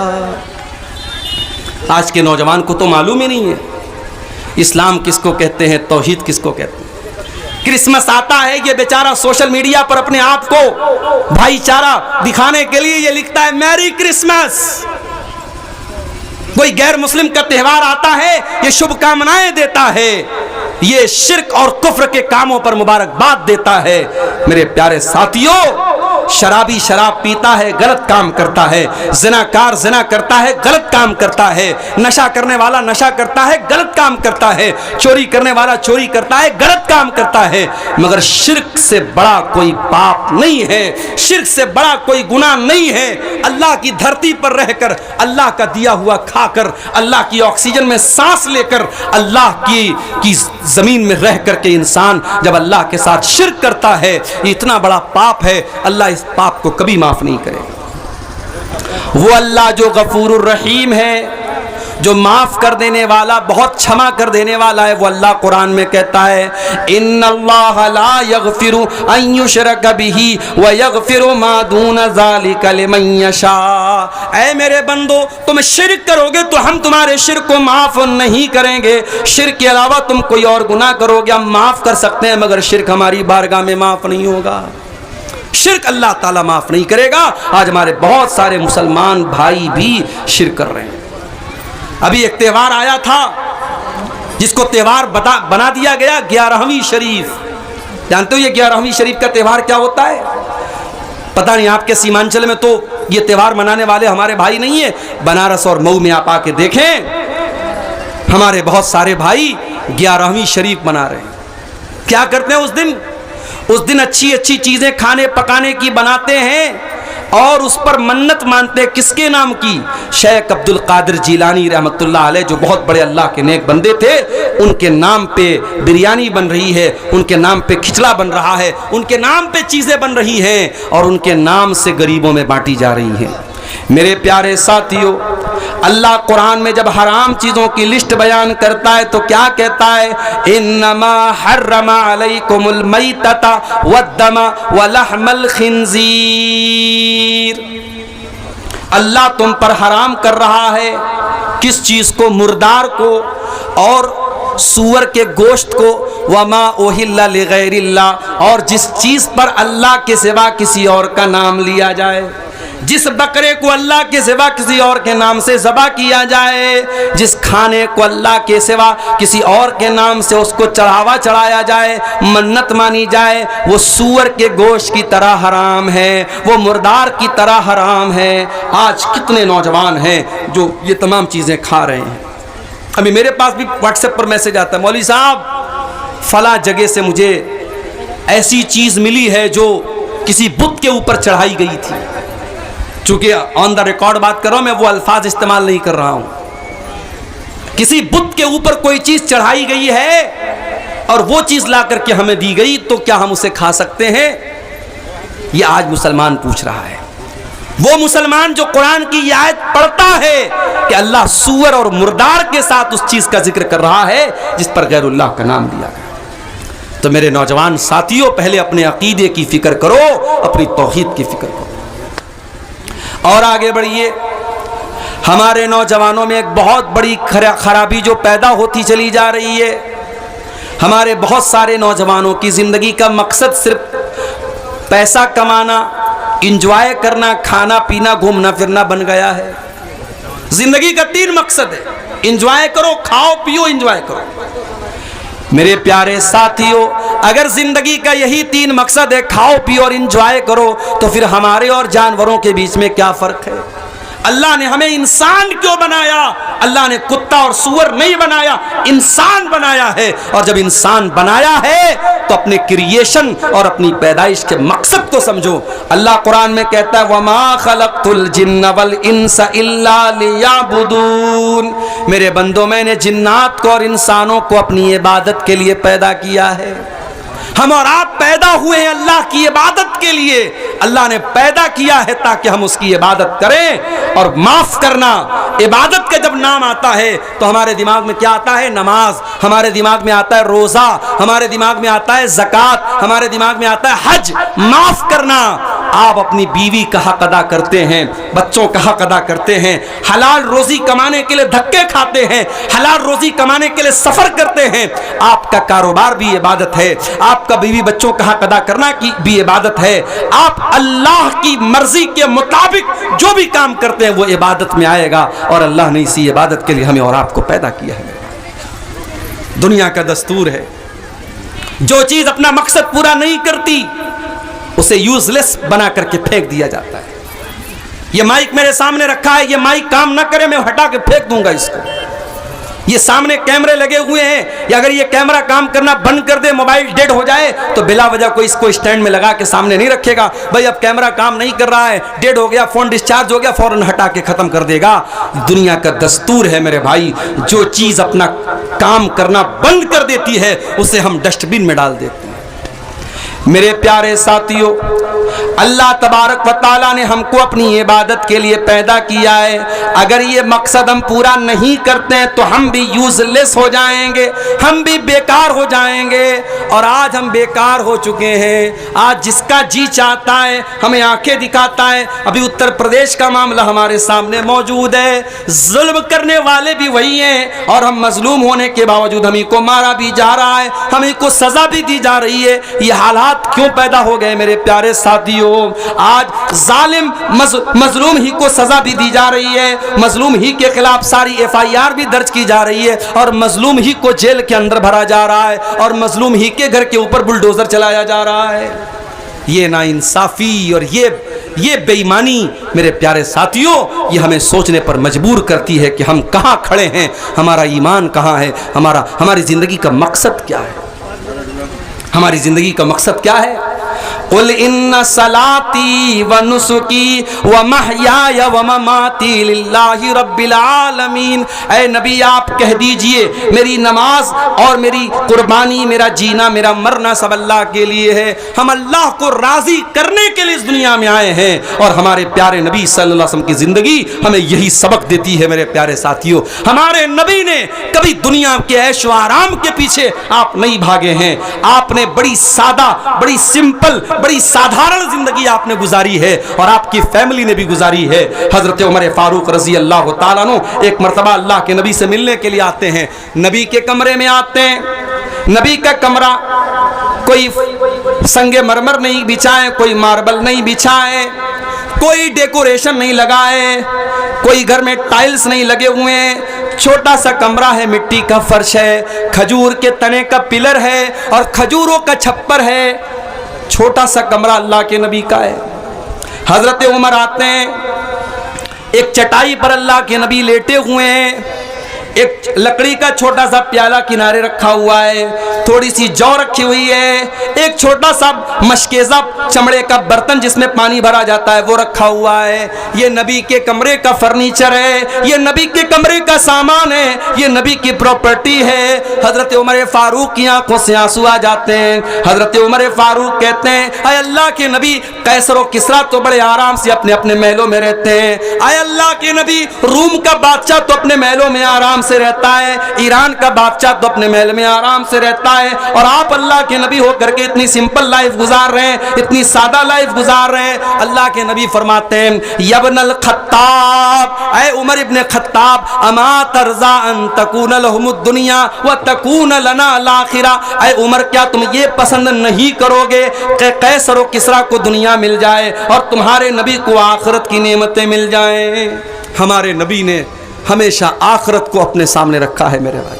आज के नौजवान को तो मालूम ही नहीं है इस्लाम किसको कहते हैं, तौहीद किसको कहते हैं। क्रिसमस आता है, ये बेचारा सोशल मीडिया पर अपने आप को भाईचारा दिखाने के लिए ये लिखता है मैरी क्रिसमस। कोई गैर मुस्लिम का त्यौहार आता है, ये शुभकामनाएं देता है, ये शिर्क और कुफ्र के कामों पर मुबारकबाद देता है। मेरे प्यारे साथियों, शराबी शराब पीता है, गलत काम करता है, ज़िनाकार ज़िना करता है, गलत काम करता है, नशा करने वाला नशा करता है, गलत काम करता है, चोरी करने वाला चोरी करता है, गलत काम करता है, मगर शिर्क से बड़ा कोई पाप नहीं है, शिर्क से बड़ा कोई गुनाह नहीं है। अल्लाह की धरती पर रहकर, अल्लाह का दिया हुआ खाकर, अल्लाह की ऑक्सीजन में सांस लेकर, अल्लाह की जमीन में रह करके इंसान जब अल्लाह के साथ शिर्क करता है, इतना बड़ा पाप है, अल्लाह इस पाप को कभी माफ नहीं करेगा। वो अल्लाह जो गफूरुर रहीम है, जो माफ कर देने वाला, बहुत क्षमा कर देने वाला है, वो अल्लाह कुरान में कहता है इन्नल्लाह ला यगफिरु अन युशरक बिही व यगफिरु मा दून ज़ालिका लिमन यशा। ऐ मेरे बंदो, तुम शिर्क करोगे तो हम तुम्हारे शिर्क को माफ नहीं करेंगे। शिर्क के अलावा तुम कोई और गुनाह करोगे हम माफ कर सकते हैं, मगर शिर्क हमारी बारगाह में माफ नहीं होगा। शिर्क अल्लाह ताला माफ नहीं करेगा। आज हमारे बहुत सारे मुसलमान भाई भी शिर्क कर रहे हैं। अभी एक त्यौहार आया था जिसको त्यौहार बना दिया गया 11वीं शरीफ। जानते हो ये 11वीं शरीफ का त्यौहार क्या होता है? पता नहीं, आपके सीमांचल में तो ये त्यौहार मनाने वाले हमारे भाई नहीं है। बनारस और मऊ में आप आके देखें, हमारे बहुत सारे भाई 11वीं शरीफ मना रहे हैं। क्या करते हैं उस दिन अच्छी अच्छी चीजें खाने पकाने की बनाते हैं, और उस पर मन्नत मानते हैं। किसके नाम की? शेख अब्दुल कादिर जिलानी रहमतुल्लाह अलैह, जो बहुत बड़े अल्लाह के नेक बंदे थे। उनके नाम पे बिरयानी बन रही है, उनके नाम पे खिचड़ा बन रहा है, उनके नाम पे चीज़ें बन रही हैं और उनके नाम से गरीबों में बांटी जा रही हैं। मेरे प्यारे साथियों, अल्लाह कुरान में जब हराम चीज़ों की लिस्ट बयान करता है तो क्या कहता है? इन्नमा हर्रमा अलैकुमुल मैतता वद्दमा वलहमल खिंजीर। अल्लाह तुम पर हराम कर रहा है किस चीज़ को? मुर्दार को और सूअर के गोश्त को। वमा ओहिल्ला लिगैरिल्लाह, और जिस चीज़ पर अल्लाह के सिवा किसी और का नाम लिया जाए, जिस बकरे को अल्लाह के सिवा किसी और के नाम से ज़बह किया जाए, जिस खाने को अल्लाह के सिवा किसी और के नाम से उसको चढ़ावा चढ़ाया जाए, मन्नत मानी जाए, वो सूअर के गोश्त की तरह हराम है, वो मुर्दार की तरह हराम है। आज कितने नौजवान हैं जो ये तमाम चीज़ें खा रहे हैं। अभी मेरे पास भी व्हाट्सएप पर मैसेज आता है, मौलवी साहब फला जगह से मुझे ऐसी चीज़ मिली है जो किसी बुत के ऊपर चढ़ाई गई थी। चूंकि ऑन द रिकॉर्ड बात कर रहा हूं, मैं वो अल्फाज इस्तेमाल नहीं कर रहा हूं। किसी बुत के ऊपर कोई चीज चढ़ाई गई है और वो चीज ला करके हमें दी गई, तो क्या हम उसे खा सकते हैं? ये आज मुसलमान पूछ रहा है। वो मुसलमान जो कुरान की आयत पढ़ता है कि अल्लाह सूअर और मुर्दार के साथ उस चीज का जिक्र कर रहा है जिस पर गैरुल्लाह का नाम लिया गया। तो मेरे नौजवान साथियों, पहले अपने अकीदे की फिक्र करो, अपनी तौहीद की फिक्र करो और आगे बढ़िए। हमारे नौजवानों में एक बहुत बड़ी खराबी जो पैदा होती चली जा रही है। हमारे बहुत सारे नौजवानों की ज़िंदगी का मकसद सिर्फ पैसा कमाना, इंजॉय करना, खाना पीना, घूमना फिरना बन गया है। ज़िंदगी का 3 मकसद है, इंजॉय करो, खाओ पियो, इंजॉय करो। मेरे प्यारे साथियों, अगर जिंदगी का यही 3 मकसद है, खाओ पियो और इंजॉय करो, तो फिर हमारे और जानवरों के बीच में क्या फर्क है? अल्लाह ने हमें इंसान क्यों बनाया? अल्लाह ने कुत्ता और सूअर नहीं बनाया, इंसान बनाया है। और जब इंसान बनाया है तो अपने क्रिएशन और अपनी पैदाइश के मकसद को समझो। अल्लाह कुरान में कहता है, वमा खलक़तुल जिन्न वल इंसा इल्ला लियअबुदून। मेरे बंदों, मैंने जिन्नात को और इंसानों को अपनी इबादत के लिए पैदा किया है। हम और आप पैदा हुए हैं अल्लाह की इबादत के लिए। अल्लाह ने पैदा किया है ताकि हम उसकी इबादत करें। और माफ करना, इबादत का जब नाम आता है तो हमारे दिमाग में क्या आता है? नमाज, हमारे दिमाग में आता है रोज़ा, हमारे दिमाग में आता है ज़कात, हमारे दिमाग में आता है हज। माफ करना। आप अपनी बीवी का हक अदा करते हैं, बच्चों का हक अदा करते हैं, हलाल रोजी कमाने के लिए धक्के खाते हैं, हलाल रोजी कमाने के लिए सफर करते हैं। आपका कारोबार भी इबादत है, आपका बीवी बच्चों का हक अदा करना की भी इबादत है। आप अल्लाह की मर्जी के मुताबिक जो भी काम करते हैं वो इबादत में आएगा। और अल्लाह ने इसी इबादत के लिए हमें और आपको पैदा किया है। दुनिया का दस्तूर है, जो चीज अपना मकसद पूरा नहीं करती उसे यूजलेस बना करके फेंक दिया जाता है। ये माइक मेरे सामने रखा है, ये माइक काम ना करे, मैं हटा के फेंक दूंगा इसको। ये सामने कैमरे लगे हुए हैं, या अगर ये कैमरा काम करना बंद कर दे, मोबाइल डेड हो जाए, तो बिला वजह कोई इसको स्टैंड में लगा के सामने नहीं रखेगा। भाई अब कैमरा काम नहीं कर रहा है, डेड हो गया, फोन डिस्चार्ज हो गया, फौरन हटा के खत्म कर देगा। दुनिया का दस्तूर है मेरे भाई, जो चीज अपना काम करना बंद कर देती है उसे हम डस्टबिन में डाल देते हैं। मेरे प्यारे साथियों, अल्लाह तबारक व तआला ने हमको अपनी इबादत के लिए पैदा किया है। अगर ये मकसद हम पूरा नहीं करते हैं तो हम भी यूजलेस हो जाएंगे, हम भी बेकार हो जाएंगे। और आज हम बेकार हो चुके हैं। आज जिसका जी चाहता है हमें आंखें दिखाता है। अभी उत्तर प्रदेश का मामला हमारे सामने मौजूद है। जुल्म करने वाले भी वही हैं और हम मजलूम होने के बावजूद हमें को मारा भी जा रहा है, हमें को सजा भी दी जा रही है। ये हालात क्यों पैदा हो गए मेरे प्यारे साथियों? आज जालिम मजलूम ही को सजा भी दी जा रही है, मजलूम ही के खिलाफ सारी FIR भी दर्ज की जा रही है, और मजलूम ही को जेल के अंदर भरा जा रहा है, और मजलूम ही के घर के ऊपर बुलडोजर चलाया जा रहा है। ये नाइंसाफी और ये बेईमानी मेरे प्यारे साथियों, ये हमें सोचने पर मजबूर करती है कि हम कहाँ खड़े हैं, हमारा ईमान कहाँ है, हमारी जिंदगी का मकसद क्या है, हमारी जिंदगी का मकसद क्या है। कुल इन्ना सलाती व नुसुकी व महयाय व ममाती लिल्लाहि रब्बिल आलमीन। ऐ नबी आप कह दीजिए मेरी नमाज और मेरी कुर्बानी, मेरा जीना, मेरा मरना सब अल्लाह के लिए है। हम अल्लाह को राजी करने के लिए इस दुनिया में आए हैं और हमारे प्यारे नबी सल्लल्लाहु अलैहि वसल्लम की जिंदगी हमें यही सबक देती है। मेरे प्यारे साथियों, हमारे नबी ने कभी दुनिया के ऐशो आराम के पीछे आप नहीं भागे हैं। आपने बड़ी सादा, बड़ी सिंपल, बड़ी साधारण जिंदगी आपने गुजारी है और आपकी फैमिली ने भी गुजारी है। हजरत उमर फारूक रजी अल्लाह तआला अन्हु एक मर्तबा अल्लाह के नबी से मिलने के लिए आते हैं। नबी के कमरे में आते हैं। नबी का कमरा कोई संगे मरमर नहीं बिछाए, कोई मार्बल नहीं बिछाए, कोई डेकोरेशन नहीं लगाए, कोई घर में टाइल्स नहीं लगे हुए हैं। छोटा सा कमरा है, मिट्टी का फर्श है, खजूर के तने का पिलर है और खजूरों का छप्पर है। छोटा सा कमरा अल्लाह के नबी का है। हजरत उमर आते हैं, एक चटाई पर अल्लाह के नबी लेटे हुए हैं। एक लकड़ी का छोटा सा प्याला किनारे रखा हुआ है, थोड़ी सी जौ रखी हुई है, एक छोटा सा मशकेज़ा चमड़े का बर्तन जिसमें पानी भरा जाता है वो रखा हुआ है। ये नबी के कमरे का फर्नीचर है, ये नबी के कमरे का सामान है, ये नबी की प्रॉपर्टी है। हजरत उमर फारूक की आंखों से आंसू आ जाते हैं। हजरत उमर फारूक कहते हैं, अय अल्लाह के नबी, कैसर और किसरा तो बड़े आराम से अपने अपने महलों में रहते हैं। अय अल्लाह के नबी, रूम का बादशाह तो अपने महलों में आराम से रहता है, ईरान का बादशाह तो अपने महल में आराम से रहता है, और आप अल्लाह के नबी होकर के इतनी सिंपल लाइफ गुजार रहे हैं, इतनी सादा लाइफ गुजार रहे हैं। अल्लाह के नबी फरमाते हैं, यब्नल खत्ताब, ऐ उमर इब्ने खत्ताब, अमा तरजा अन तकून लहुमुद दुनिया व तकून लना अल आखिरा। ऐ उमर, क्या तुम ये पसंद नहीं करोगे कि कैसर और किसरा को दुनिया मिल जाए और तुम्हारे नबी को आखिरत की नेमतें मिल जाएं? हमारे नबी ने हमेशा आखिरत को अपने सामने रखा है मेरे भाई।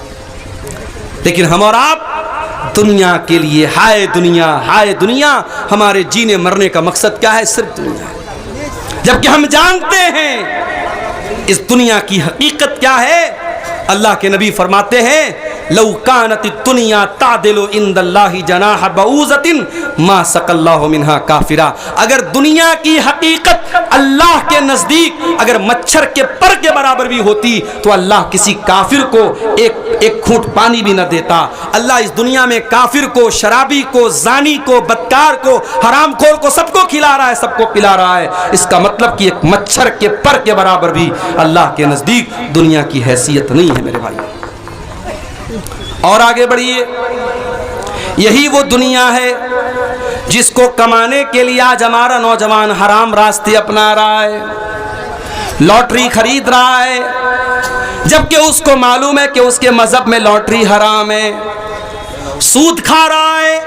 लेकिन हम और आप दुनिया के लिए हाय दुनिया, हाय दुनिया, हमारे जीने मरने का मकसद क्या है? सिर्फ दुनिया है। जबकि हम जानते हैं इस दुनिया की हकीकत क्या है। अल्लाह के नबी फरमाते हैं, लौ कानत दुनिया तादिलु इंदल्लाहि जनाह बऊज़तिन मा सकल्लाहु मिन्हा काफिरा। अगर दुनिया की हकीकत अल्लाह के नजदीक अगर मच्छर के पर के बराबर भी होती तो अल्लाह किसी काफिर को एक घूंट पानी भी न देता। अल्लाह इस दुनिया में काफिर को, शराबी को, जानी को, बदकार को, हरामखोर को, सबको खिला रहा है, सबको पिला रहा है। इसका मतलब कि एक मच्छर के पर के बराबर भी अल्लाह के नजदीक दुनिया की हैसियत नहीं है मेरे भाई। और आगे बढ़िए, यही वो दुनिया है जिसको कमाने के लिए आज हमारा नौजवान हराम रास्ते अपना रहा है, लॉटरी खरीद रहा है, जबकि उसको मालूम है कि उसके मजहब में लॉटरी हराम है। सूद खा रहा है,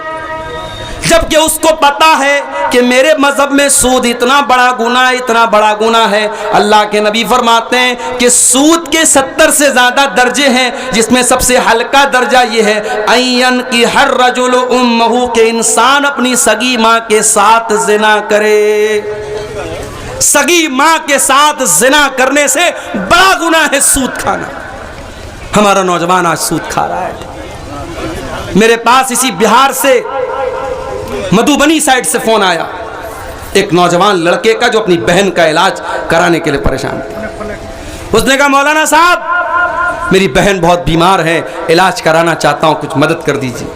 जबकि उसको पता है कि मेरे मजहब में सूद इतना बड़ा गुनाह, इतना बड़ा गुनाह है। अल्लाह के नबी फरमाते हैं कि सूद के 70 से ज्यादा दर्जे हैं, जिसमें सबसे हल्का दर्जा ये है, अय्यन की हर रजुल उम्महू, के इंसान अपनी सगी माँ के साथ जिना करे। सगी माँ के साथ जिना करने से बड़ा गुनाह है सूद खाना। हमारा नौजवान आज सूद खा रहा है। मेरे पास इसी बिहार से, मधुबनी साइड से फोन आया एक नौजवान लड़के का जो अपनी बहन का इलाज कराने के लिए परेशान था। उसने कहा, मौलाना साहब मेरी बहन बहुत बीमार है, इलाज कराना चाहता हूँ, कुछ मदद कर दीजिए।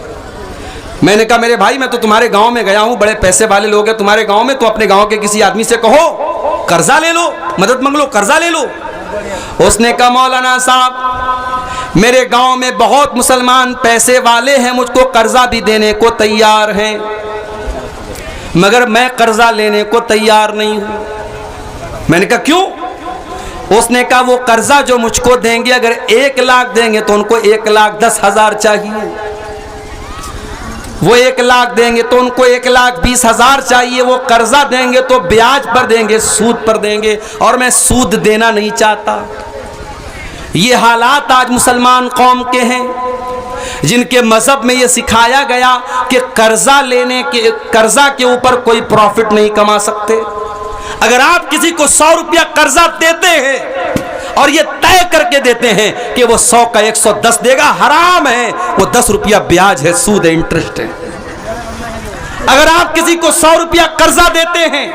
मैंने कहा, मेरे भाई मैं तो तुम्हारे गांव में गया हूँ, बड़े पैसे वाले लोग हैं तुम्हारे गांव में, तो अपने गांव के किसी आदमी से कहो कर्जा ले लो, मदद मांग लो, कर्जा ले लो। उसने कहा, मौलाना साहब मेरे गांव में बहुत मुसलमान पैसे वाले हैं, मुझको कर्जा भी देने को तैयार हैं, मगर मैं कर्जा लेने को तैयार नहीं हूं। मैंने कहा, क्यों? उसने कहा, वो कर्जा जो मुझको देंगे, अगर 1 लाख देंगे तो उनको 1,10,000 चाहिए, वो 1 लाख देंगे तो उनको 1,20,000 चाहिए, वो कर्जा देंगे तो ब्याज पर देंगे, सूद पर देंगे, और मैं सूद देना नहीं चाहता। ये हालात आज मुसलमान कौम के हैं, जिनके मजहब में ये सिखाया गया कि कर्जा के ऊपर कोई प्रॉफिट नहीं कमा सकते। अगर आप किसी को 100 रुपया कर्जा देते हैं और ये तय करके देते हैं कि वो 100 का 110 देगा, हराम है, वो 10 रुपया ब्याज है, सूद है, इंटरेस्ट है। अगर आप किसी को 100 रुपया कर्जा देते हैं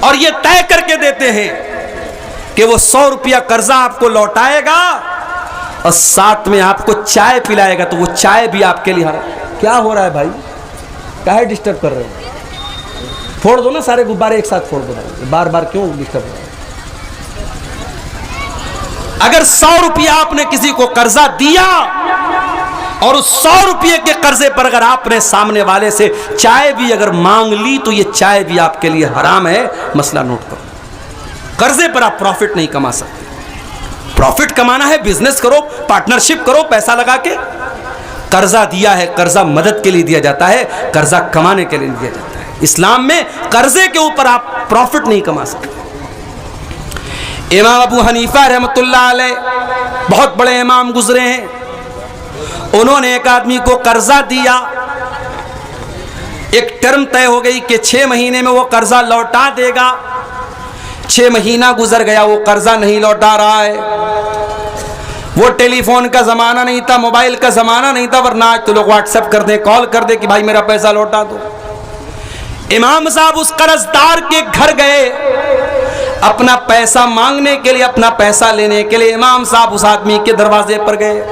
और ये तय करके देते हैं कि वो 100 रुपया कर्जा आपको लौटाएगा और साथ में आपको चाय पिलाएगा, तो वो चाय भी आपके लिए हराम। क्या हो रहा है भाई, काहे डिस्टर्ब कर रहे हो? फोड़ दो ना सारे गुब्बारे एक साथ फोड़ दो, बार बार क्यों डिस्टर्ब कर रहे हो? अगर 100 रुपया आपने किसी को कर्जा दिया और उस 100 रुपये के कर्जे पर अगर आपने सामने वाले से चाय भी अगर मांग ली तो ये चाय भी आपके लिए हराम है। मसला नोट करो, कर्जे पर आप प्रॉफिट नहीं कमा सकते। प्रॉफिट कमाना है बिजनेस करो, पार्टनरशिप करो, पैसा लगा के। कर्जा दिया है, कर्जा मदद के लिए दिया जाता है, कर्जा कमाने के लिए दिया जाता है। इस्लाम में कर्जे के ऊपर आप प्रॉफिट नहीं कमा सकते। इमाम अबू हनीफा रहमतुल्लाह अलैह बहुत बड़े इमाम गुजरे हैं। उन्होंने एक आदमी को कर्जा दिया, एक टर्म तय हो गई कि 6 महीने में वो कर्जा लौटा देगा। 6 महीना गुजर गया, वो कर्जा नहीं लौटा रहा है। वो टेलीफोन का जमाना नहीं था, मोबाइल का जमाना नहीं था, वरना आज तो लोग व्हाट्सएप कर दे, कॉल कर दे कि भाई मेरा पैसा लौटा दो। इमाम साहब उस कर्जदार के घर गए अपना पैसा मांगने के लिए, अपना पैसा लेने के लिए। इमाम साहब उस आदमी के दरवाजे पर गए।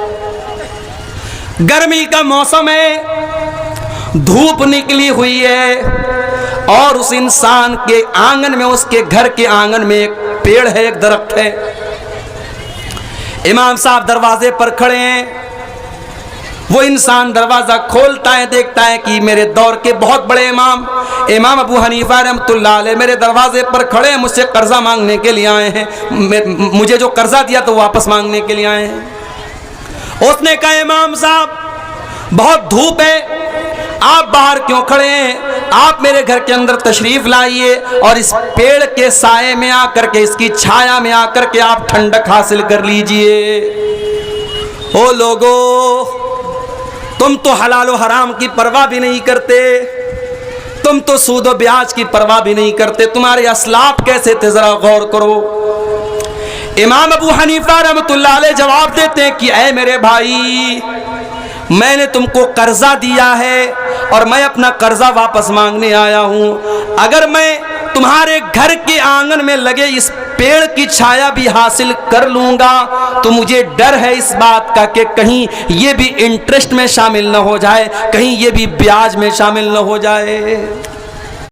गर्मी का मौसम है, धूप निकली हुई है और उस इंसान के आंगन में, उसके घर के आंगन में एक पेड़ है, एक दरख्त है। इमाम साहब दरवाजे पर खड़े हैं। वो इंसान दरवाजा खोलता है, देखता है कि मेरे दौर के बहुत बड़े इमाम अबू हनीफा रहमतुल्लाह अलैह मेरे दरवाजे पर खड़े हैं, मुझसे कर्जा मांगने के लिए आए हैं। मुझे जो कर्जा दिया तो वापस मांगने के लिए आए हैं। उसने कहा इमाम साहब बहुत धूप है, आप बाहर क्यों खड़े हैं? आप मेरे घर के अंदर तशरीफ लाइए और इस पेड़ के साए में आकर के, इसकी छाया में आकर के आप ठंडक हासिल कर लीजिए। ओ लोगों, तुम तो हलाल और हराम की परवाह भी नहीं करते, तुम तो सूद और ब्याज की परवाह भी नहीं करते। तुम्हारे असलाफ कैसे थे, जरा गौर करो। इमाम अबू हनीफा रहमतुल्लाह अलैह जवाब देते हैं कि ऐ मेरे भाई, मैंने तुमको कर्जा दिया है और मैं अपना कर्जा वापस मांगने आया हूं। अगर मैं तुम्हारे घर के आंगन में लगे इस पेड़ की छाया भी हासिल कर लूंगा तो मुझे डर है इस बात का कि कहीं ये भी इंटरेस्ट में शामिल न हो जाए, कहीं ये भी ब्याज में शामिल न हो जाए।